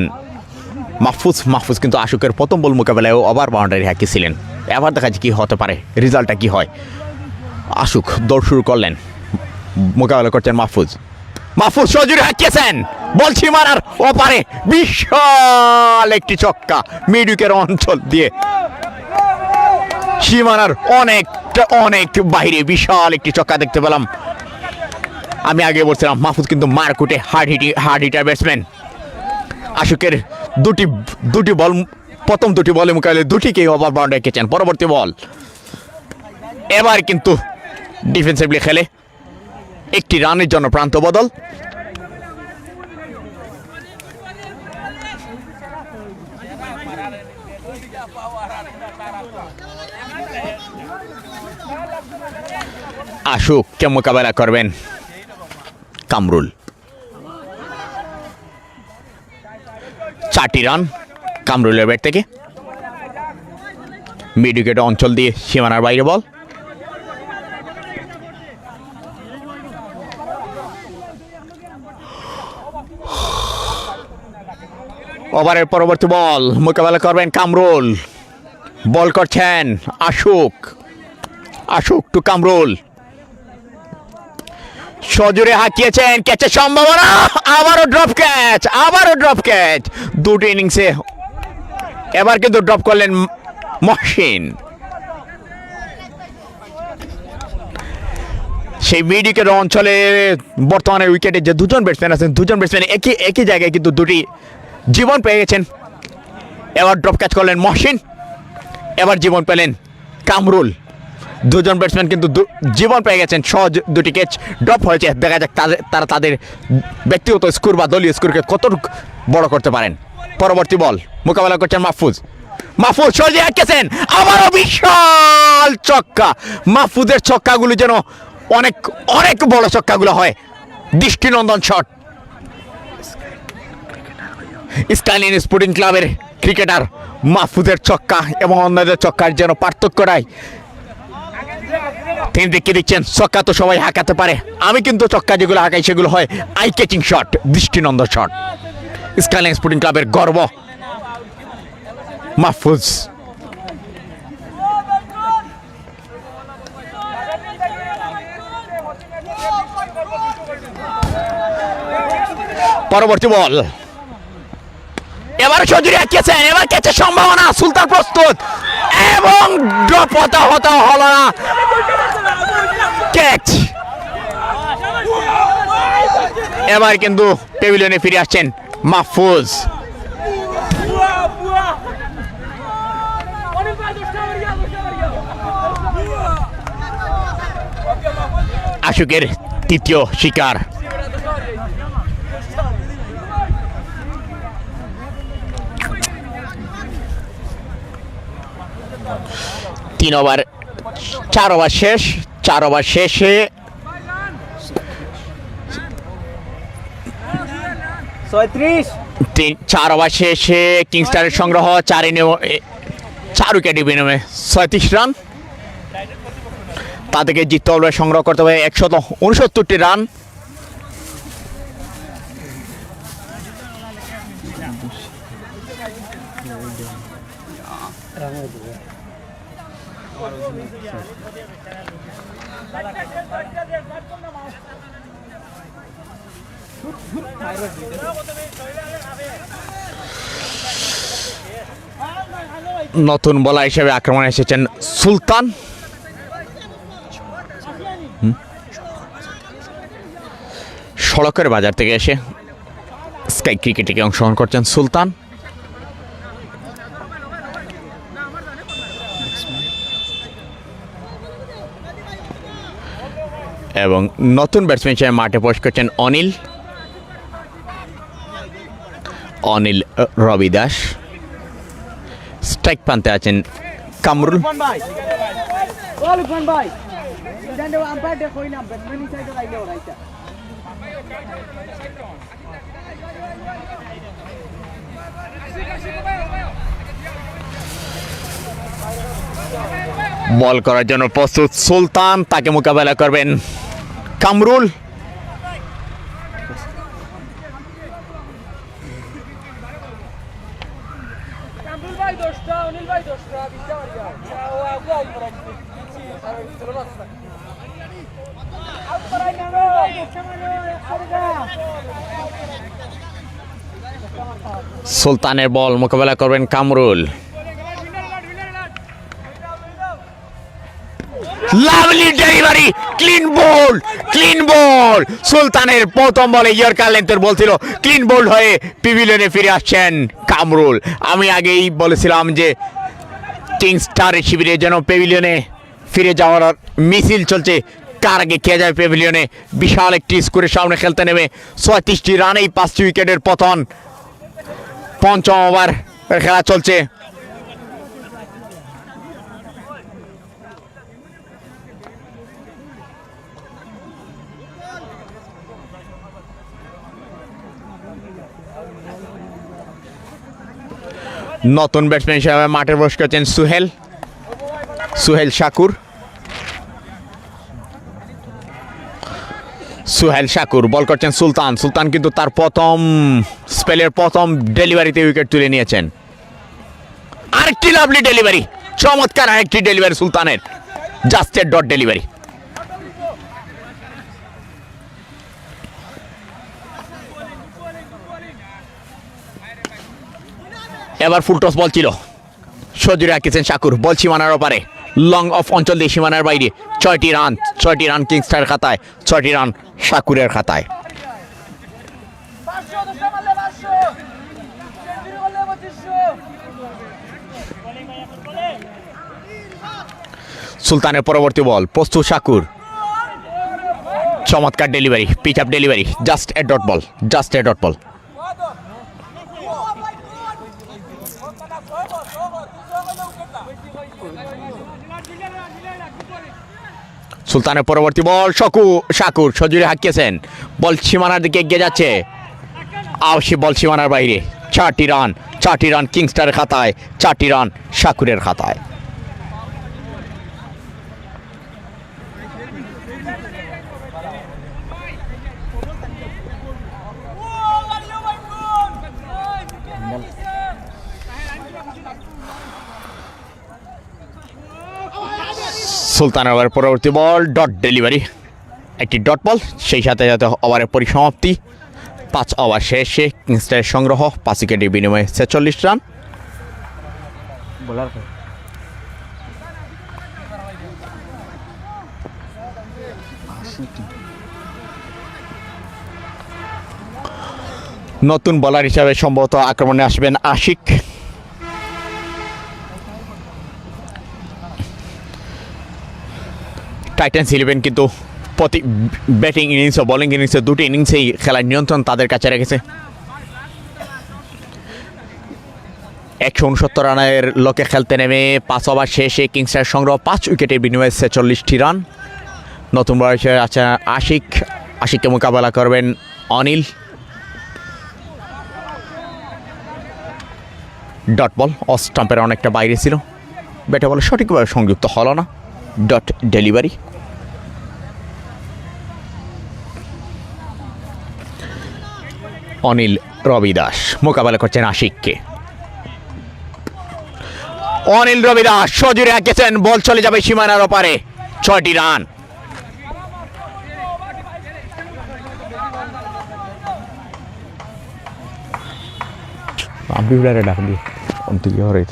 মাহফুজ কিন্তু আশুকের প্রথম বল মোকাবেলায় ওভার বাউন্ডারি হাঁকিয়েছিলেন। এবার দেখা যায় কী হতে পারে, রেজাল্টটা কী হয়। আশুক দৌড় শুরু করলেন, মোকাবেলা করছেন মাহফুজ সজোরে হাঁকিয়েছেন, বল সীমানার ওপারে, বিশাল একটি ছক্কা মিড উইকেট অঞ্চল দিয়ে, সীমানার অনেক বাইরে বিশাল একটি ছক্কা দেখতে পেলাম। আমি আগে বলছিলাম মাহফুজ কিন্তু মারকুটে হার্ড হিটার ব্যাটসম্যান। আশুকের দুটি বল, প্রথম দুটি বলে মোকাবেলায় দুটিকেই ওভার বাউন্ডারি রেখেছেন। পরবর্তী বল এবার কিন্তু ডিফেন্সিভলি খেলে একটি রানের জন্য প্রান্ত বদল। আশুককে মোকাবেলা করবেন কামরুল। 4টি রান কামরুলের ব্যাট থেকে, মিড উইকেট অঞ্চল দিয়ে সীমানার বাইরে বল। ওভারের পরবর্তী বল মোকাবেলা করবেন কামরুল, বল করছেন আশুক টু কামরুল, সজোরে হাঁকিয়েছেন, ক্যাচের সম্ভাবনা, আবারও ড্রপ ক্যাচ। দুটি ইনিংসে এবার কিন্তু ড্রপ করলেন মহসিন। সেই মিড উইকেট অঞ্চলে বর্তমানে উইকেটে যে দুজন ব্যাটসম্যান আছেন, দুজন ব্যাটসম্যান একই জায়গায় কিন্তু দুটি জীবন পেয়ে গেছেন। এবার ড্রপ ক্যাচ করলেন মহসিন, এবার জীবন পেলেন কামরুল। দুজন ব্যাটসম্যান কিন্তু জীবন পেয়ে গেছেন, সহজ দুটি ক্যাচ ড্রপ হয়েছে। দেখা যাক তারা তাদের ব্যক্তিগত স্কোর বা দলীয় স্কোরকে কত বড় করতে পারেন। পরবর্তী বল মোকাবেলা করছেন মাহফুজ সহজে হাঁকিয়েছেন, আবারও বিশাল ছক্কা। মাহফুজের ছক্কাগুলো যেন অনেক বড় ছক্কাগুলো হয়, দৃষ্টিনন্দন শট। স্কাইলাইন স্পোর্টিং ক্লাবের ক্রিকেটার মাহফুজের ছক্কা এবং অন্যদের ছক্কার যেন পার্থক্যটাই তিনি দেখে দিচ্ছেন। ছক্কা তো সবাই হাঁকাতে পারে, আমি কিন্তু ছক্কা যেগুলো হাঁকাই সেগুলো হয় আই ক্যাচিং শট, দৃষ্টিনন্দন শট। স্কাইলাইন স্পোর্টিং ক্লাবের গর্ব মাহফুজ। পরবর্তী বল এবার সজুরি হাঁকিয়েছেন, এবার ক্যাচের সম্ভাবনা, সুলতান প্রস্তুত এবং ড্রপ হতে হলো না, ক্যাচ। এবার কিন্তু প্যাভিলিয়নে ফিরে আসছেন মাহফুজ। আশুকের তৃতীয় শিকার। তিন ওভার 4 ওভার শেষ, 4 ওভার শেষে 4 ওভার শেষে কিংস্টারের সংগ্রহ 4 উইকেটের বিনিময়ে 36 রান। তাদেরকে জিততে হবে, সংগ্রহ করতে হবে 169টি রান। নতুন বলার হিসেবে আক্রমণে এসেছেন সুলতান। সড়কের বাজার থেকে এসে স্কাই ক্রিকেটে অংশগ্রহণ করছেন সুলতান। এবং নতুন ব্যাটসম্যান হিসেবে মাঠে প্রবেশ করছেন অনিল রবি দাস। স্ট্রাইক প্রান্তে আছেন কামরুল। বল করার জন্য প্রস্তুত সুলতান, তাকে মোকাবেলা করবেন কামরুল। সুলতানের বল মোকাবেলা করবেন কামরুল। লাভলি ডেলিভারি, ক্লিন বল। সুলতানের প্রথম বলে ইয়র্কার লেন্থের বল ছিল, ক্লিন বল হয়ে পিভিলিয়নে ফিরে আসছেন কামরুল। আমি আগেই বলেছিলাম যে কিংস স্টারের শিবিরে যেন পেভিলিয়নে ফিরে যাওয়ার মিছিল চলছে, কার আগে কে যায় পেভিলিয়নে। বিশাল একটি স্কোরের সামনে খেলতে নেমে ৩৬টি রানেই ৫টি উইকেটের পতন। পঞ্চম ওভার খেলা চলছে। নতুন ব্যাটসম্যান হিসেবে মাঠে প্রবেশ করছেন সুহেল শাকুর। বল করছেন সুলতান কিন্তু তার প্রথম স্পেলের প্রথম ডেলিভারিতে উইকেট তুলে নিয়েছেন। আরেকটি লাভলি ডেলিভারি, চমৎকার আরেকটি ডেলিভারি সুলতানের, জাস্ট এ ডট ডেলিভারি। এবার ফুল টস বল ছিল, সজুরে রাখছেন শাকুর। বল সীমানার ওপারে, লং অফ অঞ্চল দিয়ে সীমানার বাইরে। 6টি রান কিংস্টার খাতায়, 6টি রান শাকুরের খাতায়। সুলতানের পরবর্তী বল, প্রস্তুত শাকুর। চমৎকার delivery, pitch up delivery, just a dot ball. সুলতানের পরবর্তী বল, শাকুর সজুরে হাঁকিয়েছেন। বল সীমানার দিকে এগিয়ে যাচ্ছে, আওসি বল সীমানার বাইরে। 4টি রান কিংস্টারের খাতায়, 4টি রান শাকুরের খাতায়। সুলতানের ওভারের পরবর্তী বল, ডট ডেলিভারি, একটি ডট বল। সেই সাথে ওভারের পরিসমাপ্তি। 5 ওভার শেষে কিংস্টারের সংগ্রহ 5 উইকেটের বিনিময়ে 46 রান। নতুন বলার হিসাবে সম্ভবত আক্রমণে আসবেন আশিক। টাইটান্স 11 কিন্তু প্রতি ব্যাটিং ইনিংস ও বোলিং ইনিংসে, দুটি ইনিংসেই খেলার নিয়ন্ত্রণ তাদের কাছে রেখেছে। 169 রানের লক্ষ্যে খেলতে নেমে 5 ওভার শেষে কিংস্টার সংগ্রহ 5 উইকেটের বিনিময়ে 46টি রান। নতুন বয়সে আছে আশিককে মোকাবেলা করবেন অনিল। ডট বল, অফ স্টাম্পের অনেকটা বাইরে ছিল, ব্যাটে বলে সঠিকভাবে সংযুক্ত হলো না। Dot delivery. অনিল রবি দাস মোকাবেলা করছেন আশিককে। অনিল রবি দাস সজুরে হাঁকিয়েছেন, বল চলে যাবে সীমানার ওপারে। 6টি রান। আমি বিড়ারে ডাক দিই অন্তি কি হরে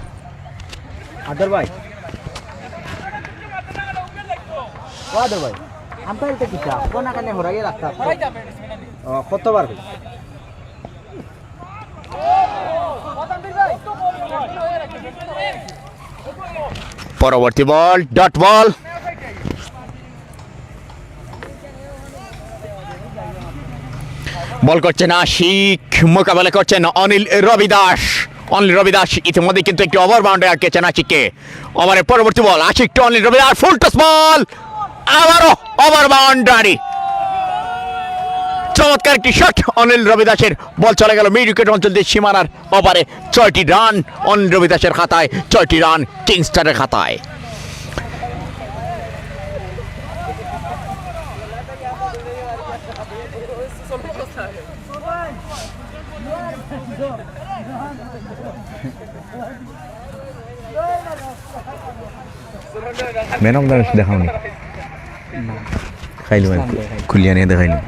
আদর ভাই ও আদর ভাই আম্পায়ার তো কিটা কোনা কানে হরাই রাখতা কতবার ভাই পরবর্তী বল ডট বল। বল করছেন আশিক, মোকাবেলা করছেন অনিল রবি দাস। অনিল রবি দাস ইতিমধ্যে কিন্তু একটি ওভার বাউন্ডারি আটকেছেন আশিককে। ওভারের পরবর্তী বল আশিক টু অনিল রবি দাস, ফুল টস বল, আবারও ওভার বাউন্ডারি। চমৎকার একটি শট অনিল রবি দাসের। বল চলে গেল মিড উইকেট অঞ্চল দিয়ে সীমানার ওভারে। 6টি রান অনিল রবি দাসের খাতায়, 6টি রান কিংস্টারের খাতায়। ম্যান অফ দ্য ম্যাচ দেখাওনি? খাইলো খুলিয়া নিয়ে দেখাইনি।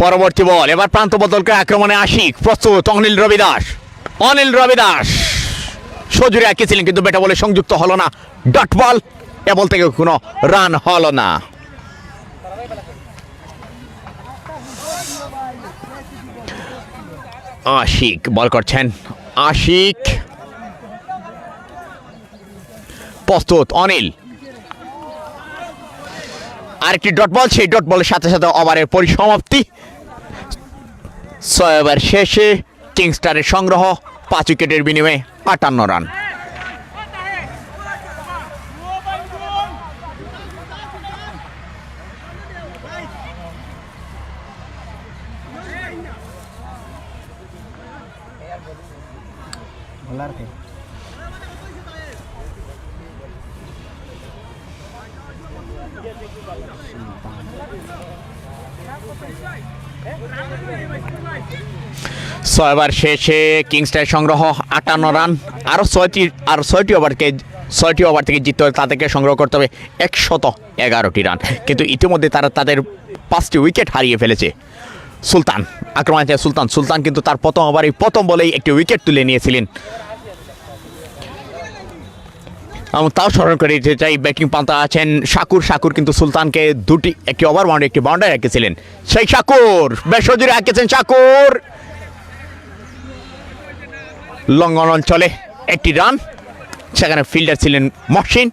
পরবর্তী বল এবার প্রান্ত বদল করে আক্রমণে আশিক, প্রস্তুত অনিল রবি দাস। অনিল রবি দাস সজুরে আঁকিয়েছিলেন কিন্তু ব্যাটা বলে সংযুক্ত হলো না। ডট বল, এ বল থেকে কোনো রান হলো না। আশিক বল করছেন, আশিক প্রস্তুত অনিল, আরেকটি ডট বল, সেই ডট বলের সাথে সাথে ওভারের পরিসমাপ্তি। 6 ওভার শেষে কিংস্টারের সংগ্রহ 5 উইকেটের বিনিময়ে 58 রান। বলার কে ছয় ওভার শেষে কিংস্টারের সংগ্রহ 58 রান। আরও 6টি ওভার থেকে জিততে হবে, তাদেরকে সংগ্রহ করতে হবে 111টি রান। কিন্তু ইতিমধ্যে তারা তাদের 5টি উইকেট হারিয়ে ফেলেছে। সুলতান আক্রমণ আছে, সুলতান কিন্তু তার প্রথম ওভারেই প্রথম বলেই একটি উইকেট তুলে নিয়েছিলেন। আমি তাও স্মরণ করে দিতে চাই, ব্যাটিং পান্তা আছেন শাকুর কিন্তু সুলতানকে একটি ওভার বাউন্ডারি একটি বাউন্ডারি রেখেছিলেন। সেই শাকুর বেশ সজুরে আঁকেছেন শাকুর, লঙ্ঘন অঞ্চলে একটি রান, সেখানে ফিল্ডার ছিলেন মহসিন।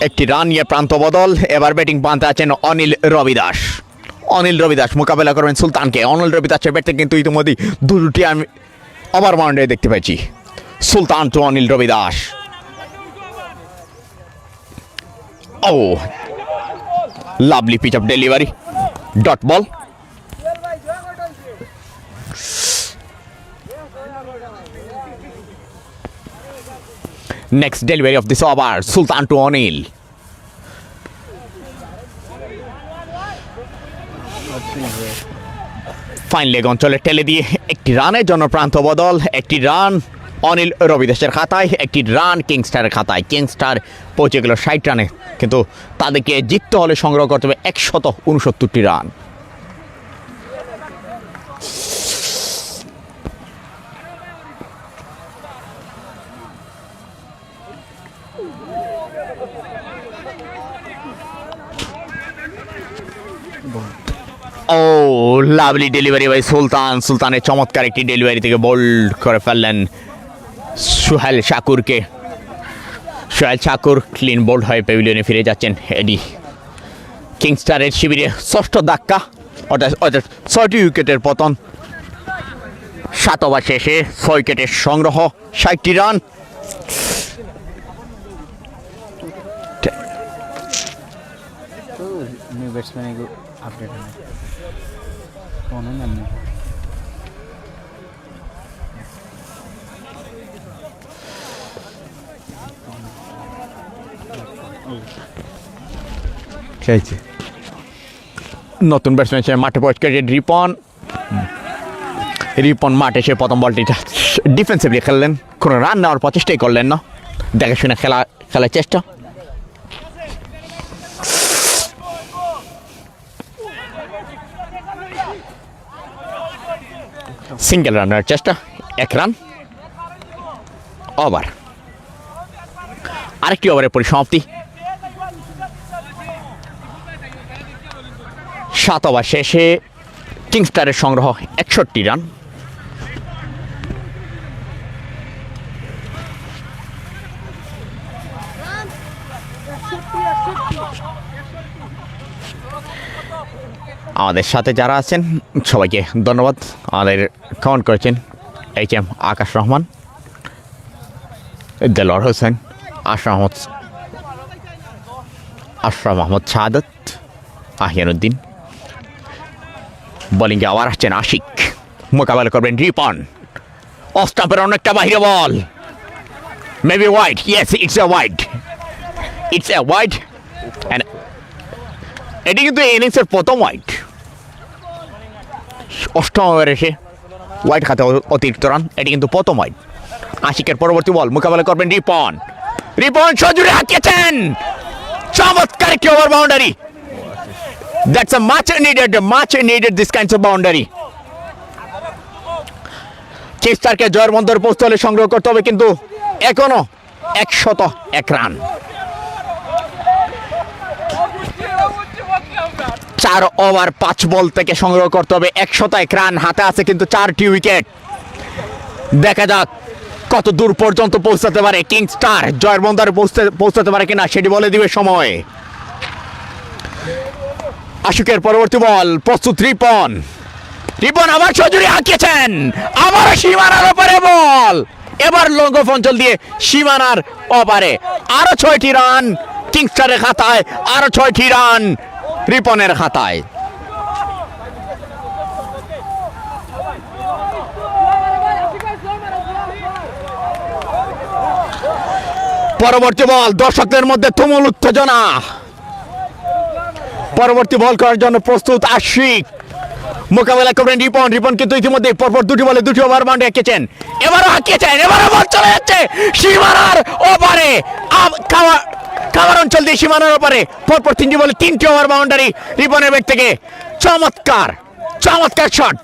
একটি রান নিয়ে প্রান্ত বদল। এবার ব্যাটিং পান্তে আছেন অনিল রবি দাস মোকাবেলা করবেন সুলতানকে। অনিল রবি দাসের ব্যাটে কিন্তু ইতিমধ্যেই দুটি আমি ওভার বাউন্ডারি দেখতে পাচ্ছি। Sultan to Anil Robi Das. Oh lovely pitch off delivery, dot ball. Next delivery of this over, Sultan to Anil. Fine leg অঞ্চলে ঠেলে দিয়ে একটি রানের জন্য প্রান্ত বদল। একটি রান অনিল রবি দাসের খাতায়, একটি রান কিংস্টারের খাতায়। কিংস্টার পৌঁছে গেল 60 রানে, কিন্তু তাদেরকে জিততে হলে সংগ্রহ করতে হবে 169টি run. Oh lovely delivery by সুলতানের চমৎকার একটি ডেলিভারি থেকে বোল্ড করে ফেললেন সোহেল শাকুর। ক্লিন বোল্ড হয়ে প্যাভিলিয়নে ফিরে যাচ্ছেন এডি। কিংস্টারের শিবিরে ষষ্ঠ ধাক্কা, অর্থাৎ 6টি উইকেটের পতন। 7 ওভার শেষে 6 উইকেটের সংগ্রহ, 60টি রান। নিউ ব্যাটসম্যান এগুলো আপডেট হয় কোনো নাম নেই। নতুন ব্যাটসম্যান মাঠে প্রবেশ করে রিপন রিপন মাঠ এসে প্রথম বলটি ডিফেন্সিভলি খেললেন, কোনো রান নেওয়ার প্রচেষ্টাই করলেন না, দেখে শুনে খেলার চেষ্টা। সিঙ্গেল রানের চেষ্টা, 1 রান। ওভার, আরেকটি ওভারের পরিসমাপ্তি। 7 ওভার শেষে কিংস্টারের সংগ্রহ 61 রান। আমাদের সাথে যারা আছেন সবাইকে ধন্যবাদ। আমাদের কমেন্ট করেছেন HM আকাশ রহমান, দেলোয়ার হোসেন, আশরাফ মাহমুদ শাহাদত, আহিয়ানুদ্দিন। বোলিংয়ে আবার আসছেন আশিক, মোকাবেলা করবেন রিপন। অফ স্টাম্পের অনেকটা বাহিরে ball, maybe wide. Yes, it's a wide, it's a wide. এটি কিন্তু ইনিংসের প্রথম ওয়াইড। অষ্টম ওভারে এসে ওয়াইড খাতে অতিরিক্ত রান, এটি কিন্তু প্রথম ওয়াইড। আশিকের পরবর্তী বল, মোকাবেলা করবেন রিপন। রিপন সজোরে হাঁকিয়েছেন, চমৎকার একটি over boundary. That's a much needed this kind of boundary. কিংস্টারকে জয়ের বন্দরে পৌঁছতে হলে সংগ্রহ করতে হবে কিন্তু এখনো 101 রান। 4 ওভার 5 বল থেকে সংগ্রহ করতে হবে 101 রান। হাতে আছে কিন্তু 4টি উইকেট। দেখা যাক কত দূর পর্যন্ত পৌঁছাতে পারে কিংস্টার, জয়ের বন্দরে পৌঁছাতে পারে কিনা সেটি বলে দিবে সময়। আশুকের পরবর্তী বল, প্রস্তুত রিপন। রিপন আবার সজোরে হাঁকিয়েছেন, আবার সীমানার ওপারে বল। এবার লঙ্গ অঞ্চল দিয়ে সীমানার ওপারে। আরো 6টি রান কিংস্টারের খাতায়, আরো 6টি রান রিপনের খাতায়। পরবর্তী বল, দর্শকদের মধ্যে তুমুল উত্তেজনা। পরবর্তী বল করার জন্য প্রস্তুত আশিক, মোকাবেলা করবেন রিপন। রিপন কিন্তু ইতিমধ্যে পরপর 2টি বলে 2টি ওভার বাউন্ডারি হাঁকিয়েছেন, এবারও হাঁকিয়েছেন, এবারও বল চলে যাচ্ছে সীমানার ওপারে। খাবার অঞ্চল দিয়ে সীমানার ওপারে পরপর 3টি বলে 3টি ওভার বাউন্ডারি রিপনের ব্যাট থেকে। চমৎকার শট।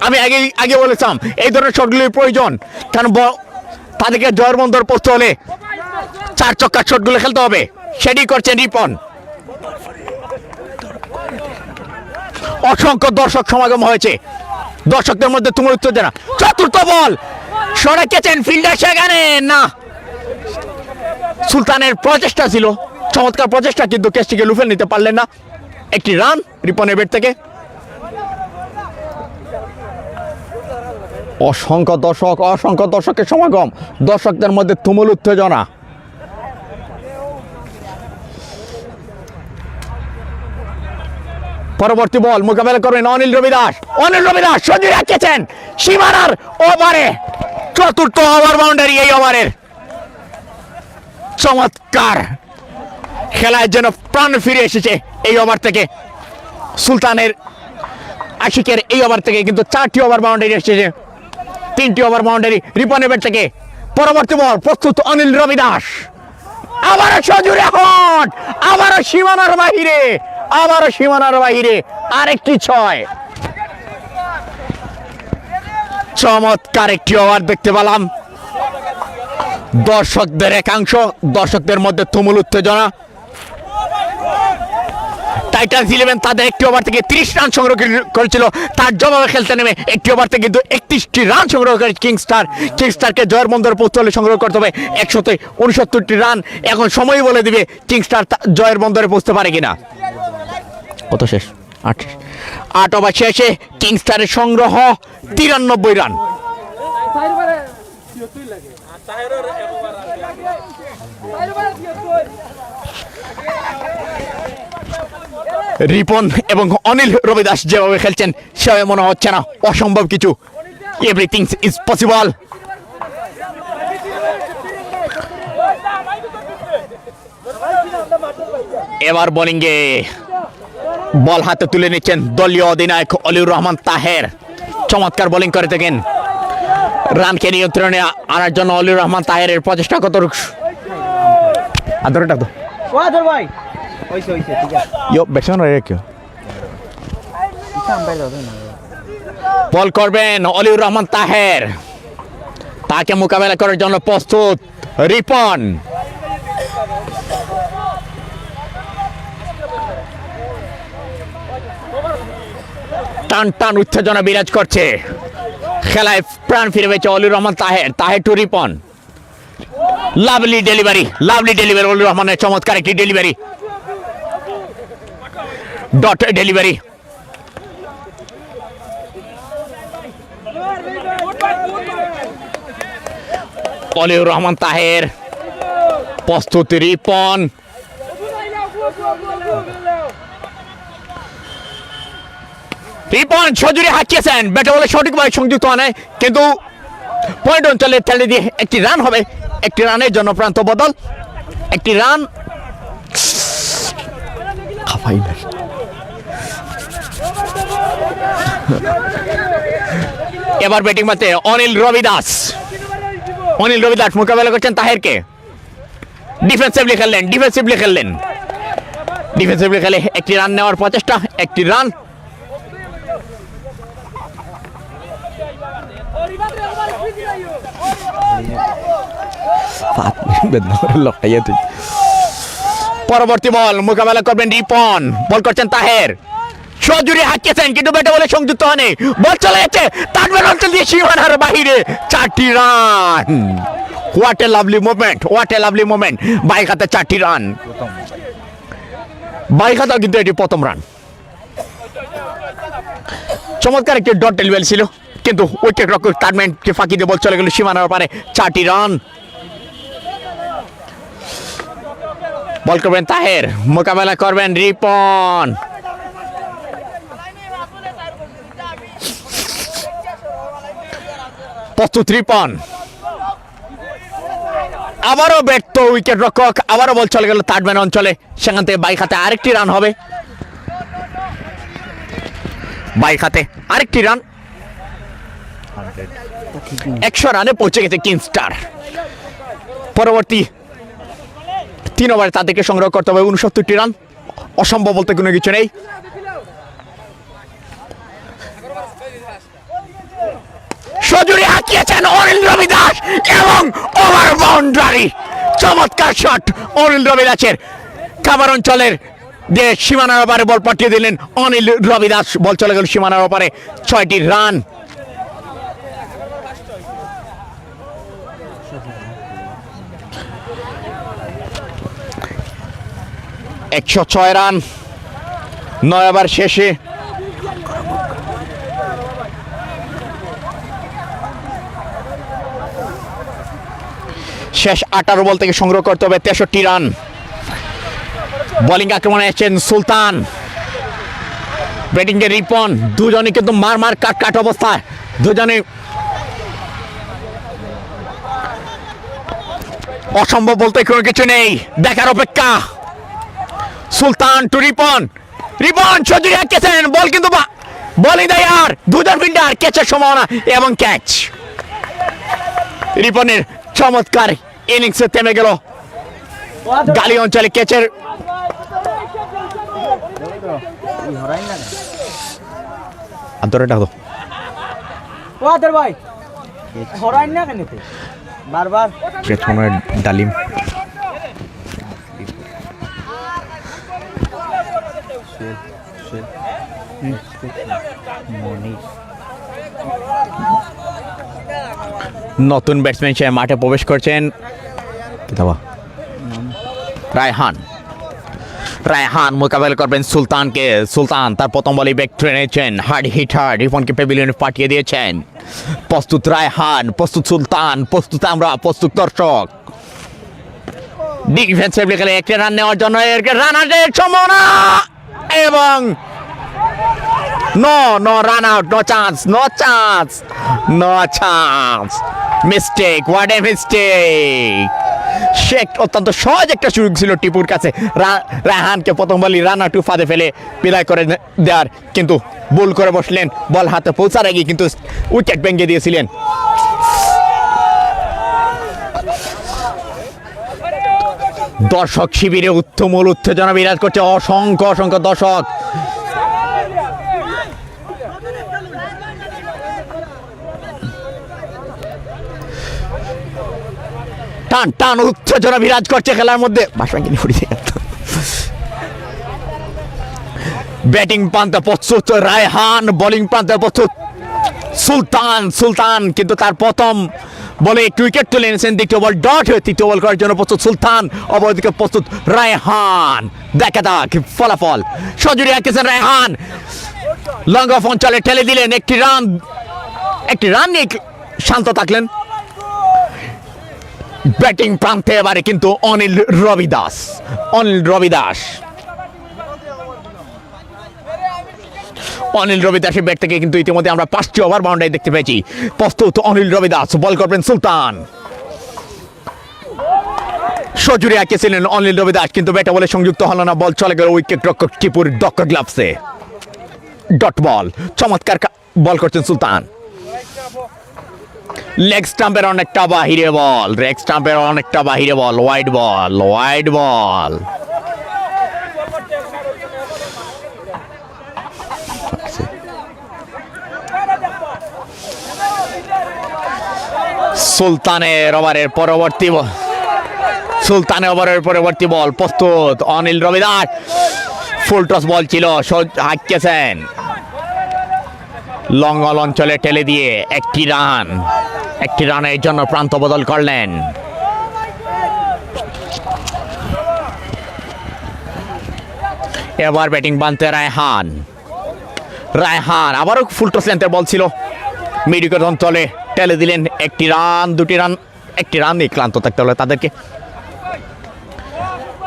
আমি আগে বলেছিলাম এই ধরনের শটগুলির প্রয়োজন, কারণ তাদেরকে জয়ের বন্দর পৌঁছতে হলে 4 ছক্কার শটগুলো খেলতে হবে, সেটি করছেন রিপন। অসংখ্য দর্শক সমাগম হয়েছে, দর্শকদের মধ্যে তুমুল উত্তেজনা। চতুর্থ বল, সরাকেছেন ফিল্ডার, সেখানে না। সুলতানের প্রচেষ্টা ছিল, চমৎকার প্রচেষ্টা, কিন্তু ক্যাচটিকে লুফে নিতে পারলেন না। 1টি রান রিপনের ব্যাট থেকে। অসংখ্য দর্শকের সমাগম, দর্শকদের মধ্যে তুমুল উত্তেজনা। পরবর্তী বল, মোকাবেলা করবেন অনিল রবিদাস। সজোরে হাঁকিয়েছেন সীমানার ওভারে। 4র্থ ওভার বাউন্ডারি এই ওভারের। চমৎকার, খেলায় যেন প্রাণ ফিরে এসেছে এই ওভার থেকে। সুলতানের আশিকের এই ওভার থেকে কিন্তু 4টি ওভার বাউন্ডারি এসেছে, 3টি ওভার বাউন্ডারি রিপনের ব্যাট থেকে। পরবর্তী বল, প্রস্তুত অনিল রবিদাস। আবারও সজোরে হট, আবারও সীমানার বাহিরে, আরেকটি 6। চমৎকার একটি ওভার দেখতে পেলাম। দর্শকদের একাংশ, দর্শকদের মধ্যে তুমুল উত্তেজনা। টাইটান্স 11 তাদের 1টি ওভার থেকে 30 রান সংগ্রহ করেছিল, তার জবাবে খেলতে নেমে 1টি ওভার থেকে কিন্তু 31টি রান সংগ্রহ করে কিংস্টারকে জয়ের বন্দরে পৌঁছতে হলে সংগ্রহ করতে হবে 169টি রান। এখন সময় বলে দিবে কিংস্টার জয়ের বন্দরে পৌঁছতে পারে কিনা। কত শেষ? 8 ওভার শেষে কিংস্টারের সংগ্রহ 93 রান। রিপন এবং অনিল রবিদাস যেভাবে খেলছেন সেভাবে মনে হচ্ছে না অসম্ভব কিছু। Everything is possible. এবার বোলিংয়ে বল হাতে তুলে নিচ্ছেন দলীয় অধিনায়ক অলিউর রহমান তাহের। চমৎকার বোলিং করে থাকেন। রানকে নিয়ন্ত্রণে আনার জন্য অলিউর রহমান তাহেরের প্রচেষ্টা কত আদরটা তো ওয়াদর ভাই ওইছে ঠিক আছে ইয়ো ব্যাটসম্যান রেখে আম্পায়ার দাও না বল করবেন অলিউর রহমান তাহের। তাকে মোকাবেলা করার জন্য প্রস্তুত রিপন। টান টান উত্তেজনা বিরাজ করছে, খেলায় প্রাণ ফিরে পেয়েছে Oliur Rahman Taher to Ripon. Lovely delivery Oliur রহমানের চমৎকার একটি delivery, dot delivery. Oliur Rahman Taher প্রস্তুত রিপন। রিপন সজুরি হাঁকিয়েছেন, ব্যাটে বলে সঠিকভাবে সংযুক্ত হয় কিন্তু পয়েন্ট অঞ্চলে ঠেলে দিয়ে একটি রান হবে। একটি রানের জন্য প্রান্ত বদল, একটি রান। এবার ব্যাটিং মাঠে অনিল রবিদাস মোকাবেলা করছেন তাহেরকে। ডিফেন্সিভলি খেলে একটি রান নেওয়ার প্রচেষ্টা, একটি রান। পরবর্তী বল মোকাবেলা করবেন রিপন, বল করছেন তাহের। সজুরি হাঁকিয়েছেন কিন্তু ব্যাটে বলে সংযুক্ত হয়নি। বল চলে যাচ্ছে তানভীর অঞ্চল দিয়ে সীমানার বাহিরে, 4টি run. What a lovely moment. Bike হাতে 4টি রান, বাইক হাতে কিন্তু এটি প্রথম রান। চমৎকার একটি ডট ডেলিভারি ছিল কিন্তু উইকেট রক্ষক তানভীরকে ফাঁকি দিয়ে বল চলে গেল সীমানার পারে, 4টি রান। বল করবেন তাহের, মোকাবেলা করবেন রিপন। প্রস্তুত রিপন, আবারও ব্যর্থ উইকেট রক্ষক, আবারও বল চলে গেল থার্ড ম্যান অঞ্চলে। সেখান থেকে বাইক হাতে আরেকটি রান হবে, বাইক হাতে আরেকটি রান। 100 রানে পৌঁছে গেছে কিংস্টার। পরবর্তী 3 ওভারে তাদেরকে সংগ্রহ করতে হবে 69টি রান। অসম্ভব বলতে কোনো কিছু নেই। সজুরি হাঁকিয়েছেন অনিল রবিদাস এবং ওভার বাউন্ডারি। চমৎকার শট অনিল রবিদাসের। কাভার অঞ্চলের দিয়ে সীমানার ওপারে বল পাঠিয়ে দিলেন অনিল রবিদাস, বল চলে গেল সীমানার ওপারে, 6টি রান। $106 রান 9 ওভার শেষে। শেষ 18 বল থেকে সংগ্রহ করতে হবে 63 রান। বোলিং আক্রমণে এসেছেন সুলতান, ব্যাটিং এ রিপন। দুজনে কিন্তু মার কাট অবস্থায়, দুজনে অসম্ভব বলতে কোনো কিছু নেই, দেখার অপেক্ষা। সুলতান টু রিপন সজুরি হাঁকিয়েছেন, বল কিন্তু বোলিং দেয় আর দুজন ফিল্ডার, ক্যাচের সম্ভাবনা এবং ক্যাচ। রিপনের চমৎকার ইনিংসে থেমে গেল গালি অঞ্চলে ক্যাচের। ওয়াদর ভাই হরাই না কেন বারবার ডালিম নতুন ব্যাটসম্যান হিসেবে মাঠে প্রবেশ করছেন রায়হান মোকাবেলা করবেন সুলতানকে। সুলতান তার প্রথম বলে ব্যাক ট্রেনেছেন, হার্ড হিটার রিপনকে প্যাভিলিয়নে পাঠিয়ে দিয়েছেন। প্রস্তুত রায়হান, প্রস্তুত সুলতান, প্রস্তুত আমরা, প্রস্তুত দর্শক। ডিফেন্সিভ খেলে একটি রান নেওয়ার জন্য রানারের সম্ভাবনা এবং no run out, no chance. Mistake, what a mistake. সে অত্যন্ত সহজ একটা সুযোগ ছিল টিপুর কাছে রায়হানকে প্রথম বলই রান আউট ফাঁদে ফেলে বিদায় করে দেওয়ার, কিন্তু ভুল করে বসলেন। বল হাতে পৌঁছার আগে কিন্তু উইকেট ভেঙে দিয়েছিলেন। দর্শক শিবিরে তুমুল উত্তেজনা বিরাজ করছে, অসংখ্য অসংখ্য দর্শক। টান টান উত্তেজনা বিরাজ করছে খেলার মধ্যে। ব্যাটিং প্রান্তে প্রস্তুত রায়হান, বোলিং প্রান্তে প্রস্তুত সুলতান, কিন্তু তার প্রথম বলে একটি উইকেট তুলে এনেছেন। দ্বিতীয় বল ডট, তৃতীয় বল করার জন্য প্রস্তুত সুলতান, অপরদিকে প্রস্তুত রায়হান। দেখা যাক ফলাফল। সজুরি আঁকেছেন রায়হান, লং অফ অঞ্চলে ঠেলে দিলেন, একটি রান নিয়ে শান্ত থাকলেন। ব্যাটিং প্রান্তে এবারে কিন্তু অনিল রবি দাসের ব্যাট থেকে কিন্তু ইতিমধ্যে আমরা 5টি ওভার বাউন্ডারি দেখতে পেয়েছি। প্রস্তুত অনিল রবি দাস, বল করবেন সুলতান। সজুরি আঁকেছিলেন অনিল রবি দাস, কিন্তু ব্যাটে বলে সংযুক্ত হলো না। বল চলে গেল উইকেট রক্ষক টিপুর দক্ষ গ্লাভসে। ডট বল, চমৎকার বল করছেন সুলতান। লেগ স্টাম্পের অনেকটা বাহিরে বল, ওয়াইড বল। সুলতানের ওভারের পরবর্তী বল প্রস্তুত অনিল রবি দাস। ফুল টস বল ছিল, হাঁকিয়েছেন, লং অল অঞ্চলে ঠেলে দিয়ে একটি রানের জন্য প্রান্ত বদল করলেন। এবার ব্যাটিং বানতে রায়হান আবারও ফুল টস লেন্থের বল ছিল, মিডিকেট অঞ্চলে ঠেলে দিলেন। একটি রান নিয়ে ক্লান্ত থাকতে হলো তাদেরকে।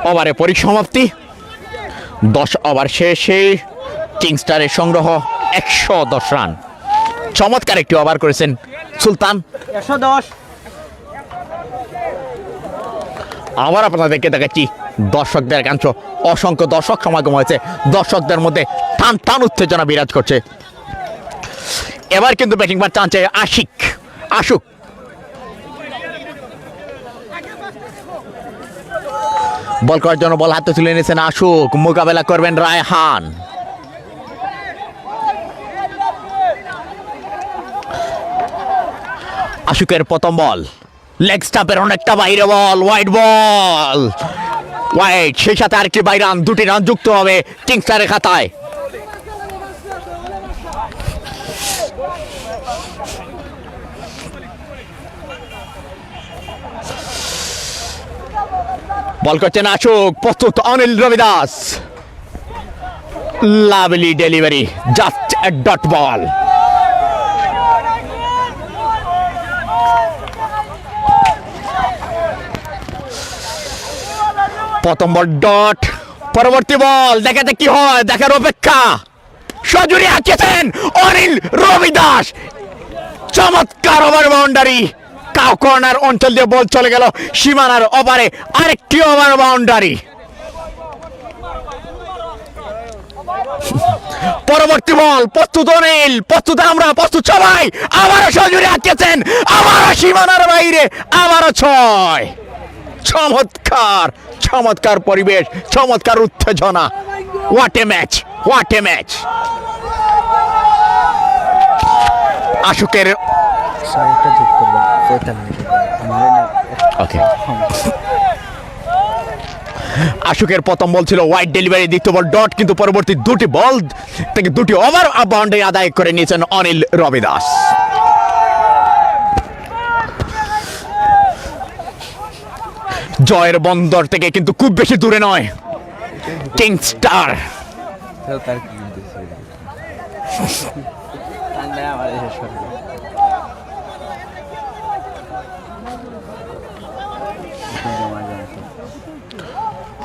ওভারে পরিসমাপ্তি, 10 ওভার শেষে কিংস্টারের সংগ্রহ 110 রান। চমৎকার একটি ওভার করেছেন সুলতান। 110। আবার আপনাদেরকে দেখাচ্ছি দর্শকদের কাঞ্চ, অসংখ্য দর্শক সমাগম হয়েছে। দর্শকদের মধ্যে টান টান উত্তেজনা বিরাজ করছে। এবার কিন্তু ব্যাটিং বার চান্সে আশুক। বল করার জন্য বল হাতে তুলে নিয়েছেন আশুক, মোকাবেলা করবেন রায়হান। আশুকের প্রথম বল, লেগ স্টাম্পের অনেকটা বাইরে বল, ওয়াইড, সেই সাথে আরেকটি বাই রান, 2টি রান যুক্ত হবে কিংস্টারের খাতায়। বল করছেন আশুক, প্রস্তুত Anil Robi Das. Lovely delivery, just a dot ball. প্রথম বল ডট, পরবর্তী বল দেখাতে কি হয়, দেখার অপেক্ষা। সজুরি আঁকেছেন অনিল রবি দাস, চমৎকার ওভার বাউন্ডারি। কর্নার অঞ্চল দিয়ে বল চলে গেল সীমানার ওপারে, আরেকটি ওভার বাউন্ডারি। পরবর্তী বল, প্রস্তুত অনিল, প্রস্তুত আমরা, প্রস্তুত সবাই। আবারও সজুরি আঁকেছেন, আবারও সীমানার বাইরে, আবারও 6। চমৎকার পরিবেশ, চমৎকার উত্তেজনা। What a match. আশুকের আশুকের প্রথম বল ছিল ওয়াইড ডেলিভারি, দ্বিতীয় বল ডট, কিন্তু পরবর্তী 2টি বল থেকে 2টি ওভার বাউন্ডারি আদায় করে নিয়েছেন অনিল রবি দাস। জয়ের বন্দর থেকে কিন্তু খুব বেশি দূরে নয় কিংস্টার। তার কি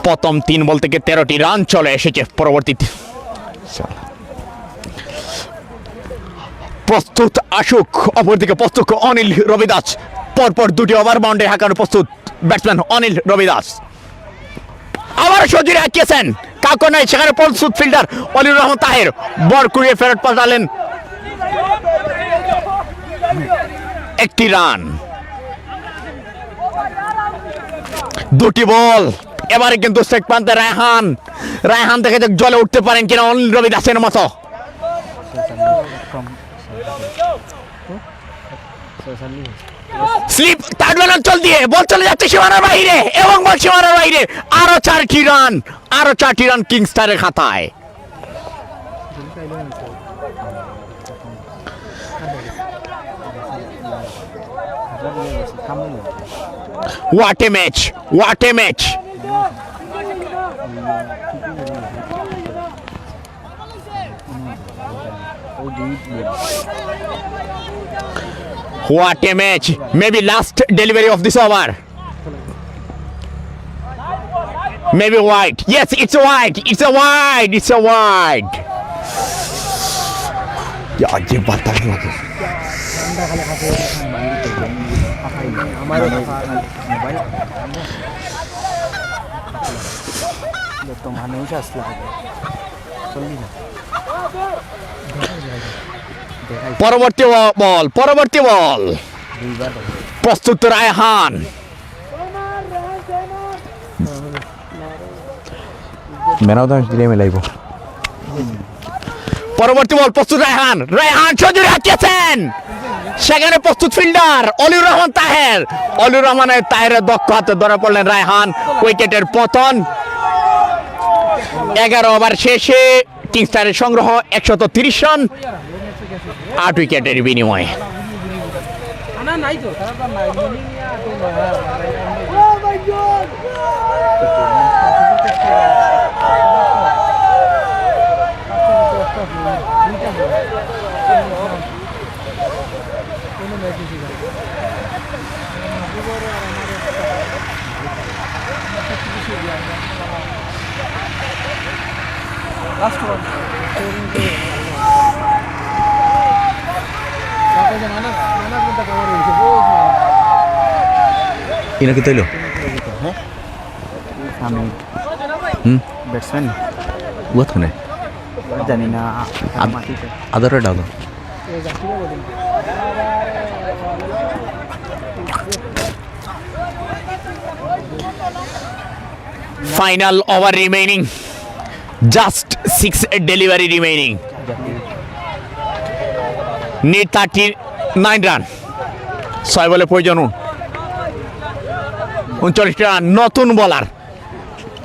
প্রথম 3 বল থেকে 13টি রান চলে এসেছে। পরবর্তী প্রস্তুত আশুক, অপরদিকে প্রস্তুত অনিল রবি দাস। পরপর দুটি ওভার বাউন্ডারি হাঁকানোর প্রস্তুত ব্যাটসম্যান অনিল রবিদাস। আবার সজুরি হাঁকিয়েছেন, কাউকে নাই সেখানে প্রস্তুত ফিল্ডার অলিউর রহমান তাহের। বল কুড়িয়ে ফেরত পাঠালেন, একটি রান। দুটি বল, এবারে কিন্তু শেখ প্রান্তে রায়হান দেখে যে জলে উঠতে পারেন কিনা অনিল রবিদাসের মতো। স্লিপ থার্ড ম্যান অঞ্চল দিয়ে বল চলে যাচ্ছে সীমানার বাইরে এবং বল সীমানার বাইরে। আরো 4টি রান কিংস স্টারের খাতায়। What a match! What a match! What a match! Maybe last delivery of this over. Maybe wide. Yes, it's a wide. It's a wide. It's a wide. Ya, ये बात है ना। তো মানুষ আসলে পরবর্তী বল প্রস্তুত রায়হান। পরবর্তী বল প্রস্তুত রায়হান সজুরি হাঁকিয়েছেন, সেখানে প্রস্তুত ফিল্ডার অলিউর রহমান তাহেরের দক্ষ হাতে ধরা পড়লেন রায়হান। উইকেটের পতন। 11 ওভার শেষে কিংস স্টারের সংগ্রহ 130 রান 8 উইকেটের বিনিময়ে। Ina kita lo. আমি ব্যাটসম্যান Buat kene. জানি না মাটিতে Ada red ada. Final over remaining. Just 6 delivery remaining. Need 39 run. 6 বলে প্রয়োজন 39 রান। নতুন বলার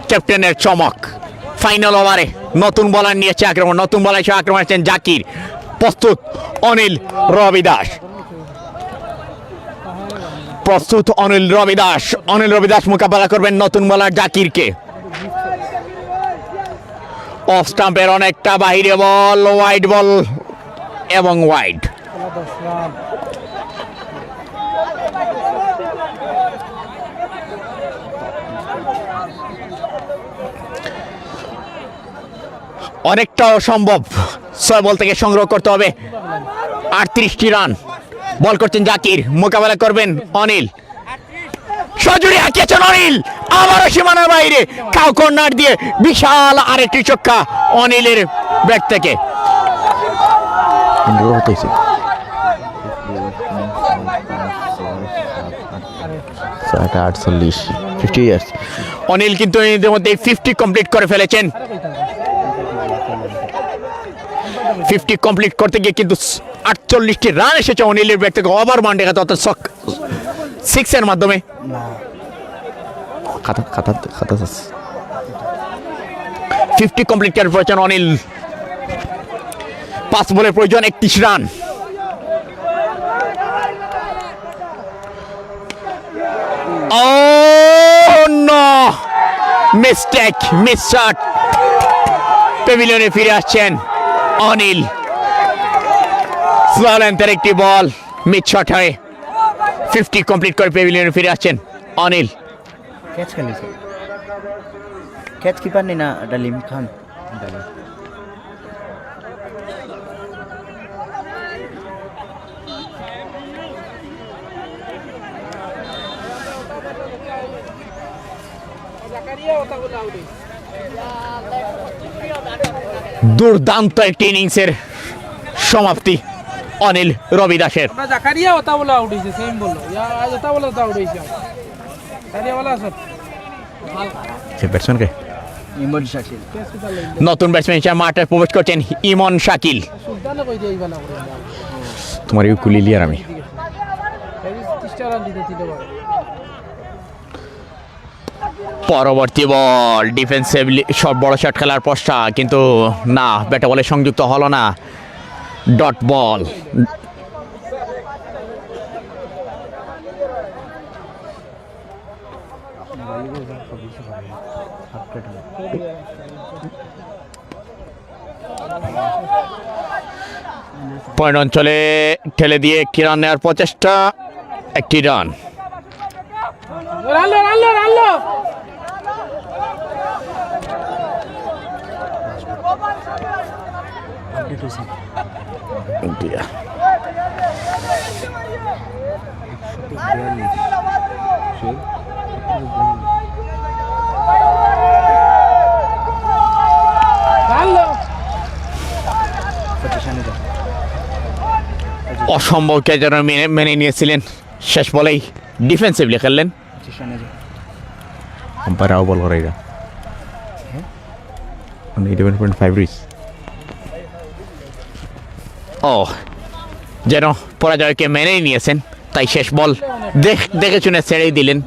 ক্যাপ্টেনের চমক। ফাইনাল ওভারে নতুন বলার নিয়েছে আক্রমণ। নতুন বলার হিসেবে আক্রমণ আছেন জাকির। প্রস্তুত অনিল রবিদাস মোকাবেলা করবেন নতুন বলার জাকিরকে। অফ স্টাম্পের অনেকটা বাহিরে বল, ওয়াইড বল এবং ওয়াইড। অনেকটা অসম্ভব 6 বল থেকে সংগ্রহ করতে হবে 38টি রান। বল করছেন জাকির, মোকাবেলা করবেন অনিল। সজুরি হাঁকিয়েছেন অনিল, আবারও সীমানার বাইরে। কাউ কর্নার দিয়ে বিশাল আরেকটি ছক্কা অনিলের ব্যাট থেকে। অনিল কিন্তু এর মধ্যে 50 কমপ্লিট করে ফেলেছেন। 50 কমপ্লিট করতে গিয়ে কিন্তু 48টি রান এসেছে অনিলের ব্যাট থেকে ওভার বাউন্ডারি খাতে, অর্থাৎ 6 এর মাধ্যমে। খাতা 50 কমপ্লিট করার প্রয়োজন অনিল। 5 বলের প্রয়োজন 31 run. Oh no! Mistake, miss shot. প্যাভিলিয়নে ফিরে আসছেন অনিল। স্লো লেন্থের একটি বল মিড শট হয়ে 50 কমপ্লিট করে প্যাভিলিয়নে ফিরে আসছেন অনিল। ক্যাচ খেলেছে, ক্যাচ কিপার নেই না ডালিম খান। দুর্দান্ত একটি ইনিংসের সমাপ্তি অনিল রবি দাসের। আমরা জাকারিয়া ওটা বলে আউট হইছে সেম বললো আজ ওটা বলে আউট হইছে জাকারিয়া বলা আছে সে ব্যাটসম্যানকে ইমন শাকিল নতুন ব্যাটসম্যান হিসেবে মাঠে প্রবেশ করছেন ইমন শাকিল। সুলতানে কই দেই বানা করে তোমার ইউ কুলিলি আর আমি এই 30টা রান দিতে পারে। পরবর্তী বল ডিফেন্সিভলি সব বড় শট খেলার পশ্চাৎ কিন্তু না ব্যাটে বলে সংযুক্ত হলো না। ডট বল পয়েন্ট অঞ্চলে ঠেলে দিয়ে একটি রান নেওয়ার প্রচেষ্টা, একটি রান। রানলো রানলো রানলো রানলো অসম্ভবকে যেন মেনে নিয়েছিলেন, শেষ বলেই ডিফেন্সিভলি খেললেন। আম্পায়ার বল করে এটা 11.5 রিচ। ও যেন পরাজয়কে মেনেই নিয়েছেন, তাই শেষ বল দেখে শুনে ছেড়েই দিলেন।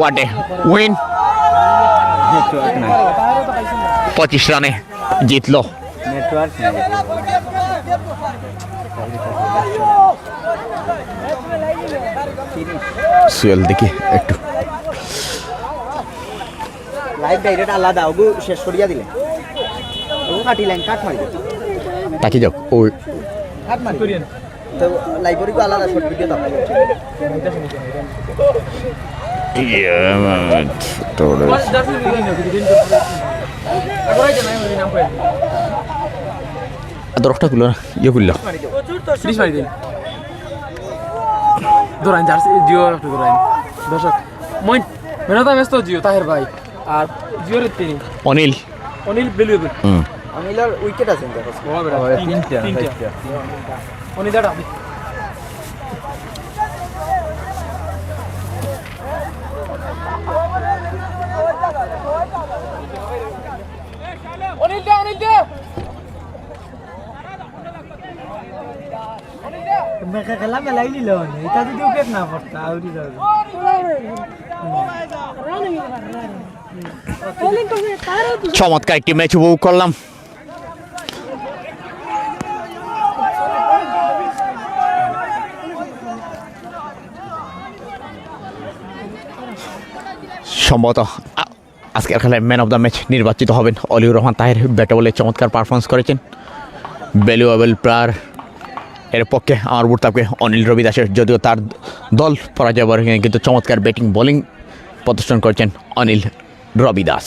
ওয়াটে উইন, 25 রানে জিতলো। নেটওয়ার্ক সুয়েল দেখি একটু লাইভ ডাইরেক্ট আলাদা ওগু শেষ করিয়া দিলে ওগু কাটিলেন কাট মারি তাকি যাও ও কাট মারি তো লাইব্রেরি কো আলাদা শর্ট ভিডিও দাও দরটা খুললো না, ইয়ে খুললো। প্লিজ মারি দিন দৌড়ান জার্সি জিও একটু দৌড়ান দর্শক মইন মেনতা ব্যস্ত জিও তাহের ভাই আর জিওর তিনি অনিল অনিল বেলুয়েবল অনিলার উইকেট আছে দেখো তিনটা অনিল দাঁড়া অনিল দে অনিল দে মেকা খেলা মেলাই নিল এটা যদি উইকেট না পড়তা আউরি যাবে চমৎকার একটি ম্যাচ উপভোগ করলাম। সম্ভবত আজকের খেলায় ম্যান অফ দ্য ম্যাচ নির্বাচিত হবেন অলিউর রহমান তাহের। ব্যাটে বলে চমৎকার পারফরমেন্স করেছেন, ভ্যালুয়েবল প্লেয়ার। এর পক্ষে আমার ভোট থাকবে অনিল রবি দাসের, যদিও তার দল পরাজয় বরে কিন্তু চমৎকার ব্যাটিং বোলিং প্রদর্শন করেছেন অনিল রবি দাস।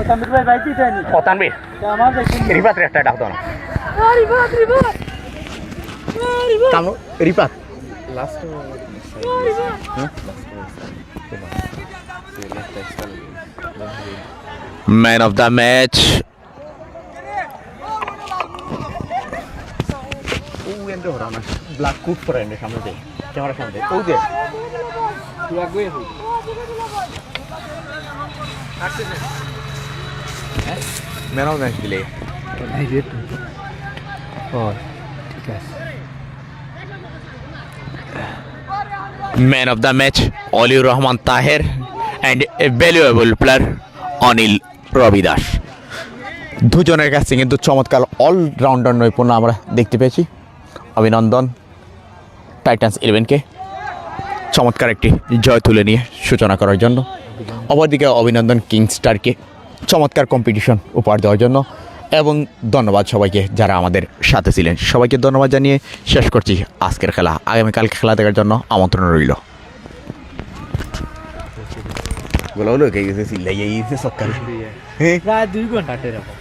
তামির ভাই বাইতি তাইনি পতানবীর আমার দেখি রিপাত একটা ডাক দাও না। রিবাত রিবাত রিপাত last man of the match black coat পরে সামনে দেয় ক্যামেরার সামনে ও দে তুই আগে হই ম্যান অফ দ্য ম্যাচ দিলে man of the match Aliur Rahman Taher and a valuable player Anil Robi Das. দুজনের কাছে কিন্তু চমৎকার অলরাউন্ডার নৈপুণ্য আমরা দেখতে পেয়েছি। অভিনন্দন টাইটান্স 11কে চমৎকার একটি জয় তুলে নিয়ে সূচনা করার জন্য। অপরদিকে অভিনন্দন কিংস্টারকে চমৎকার কম্পিটিশন উপহার দেওয়ার জন্য। এবং ধন্যবাদ সবাইকে যারা আমাদের সাথে ছিলেন। সবাইকে ধন্যবাদ জানিয়ে শেষ করছি আজকের খেলা। আগামীকাল খেলা দেখার জন্য আমন্ত্রণ রইল। প্রায় 2 ঘন্টা এরকম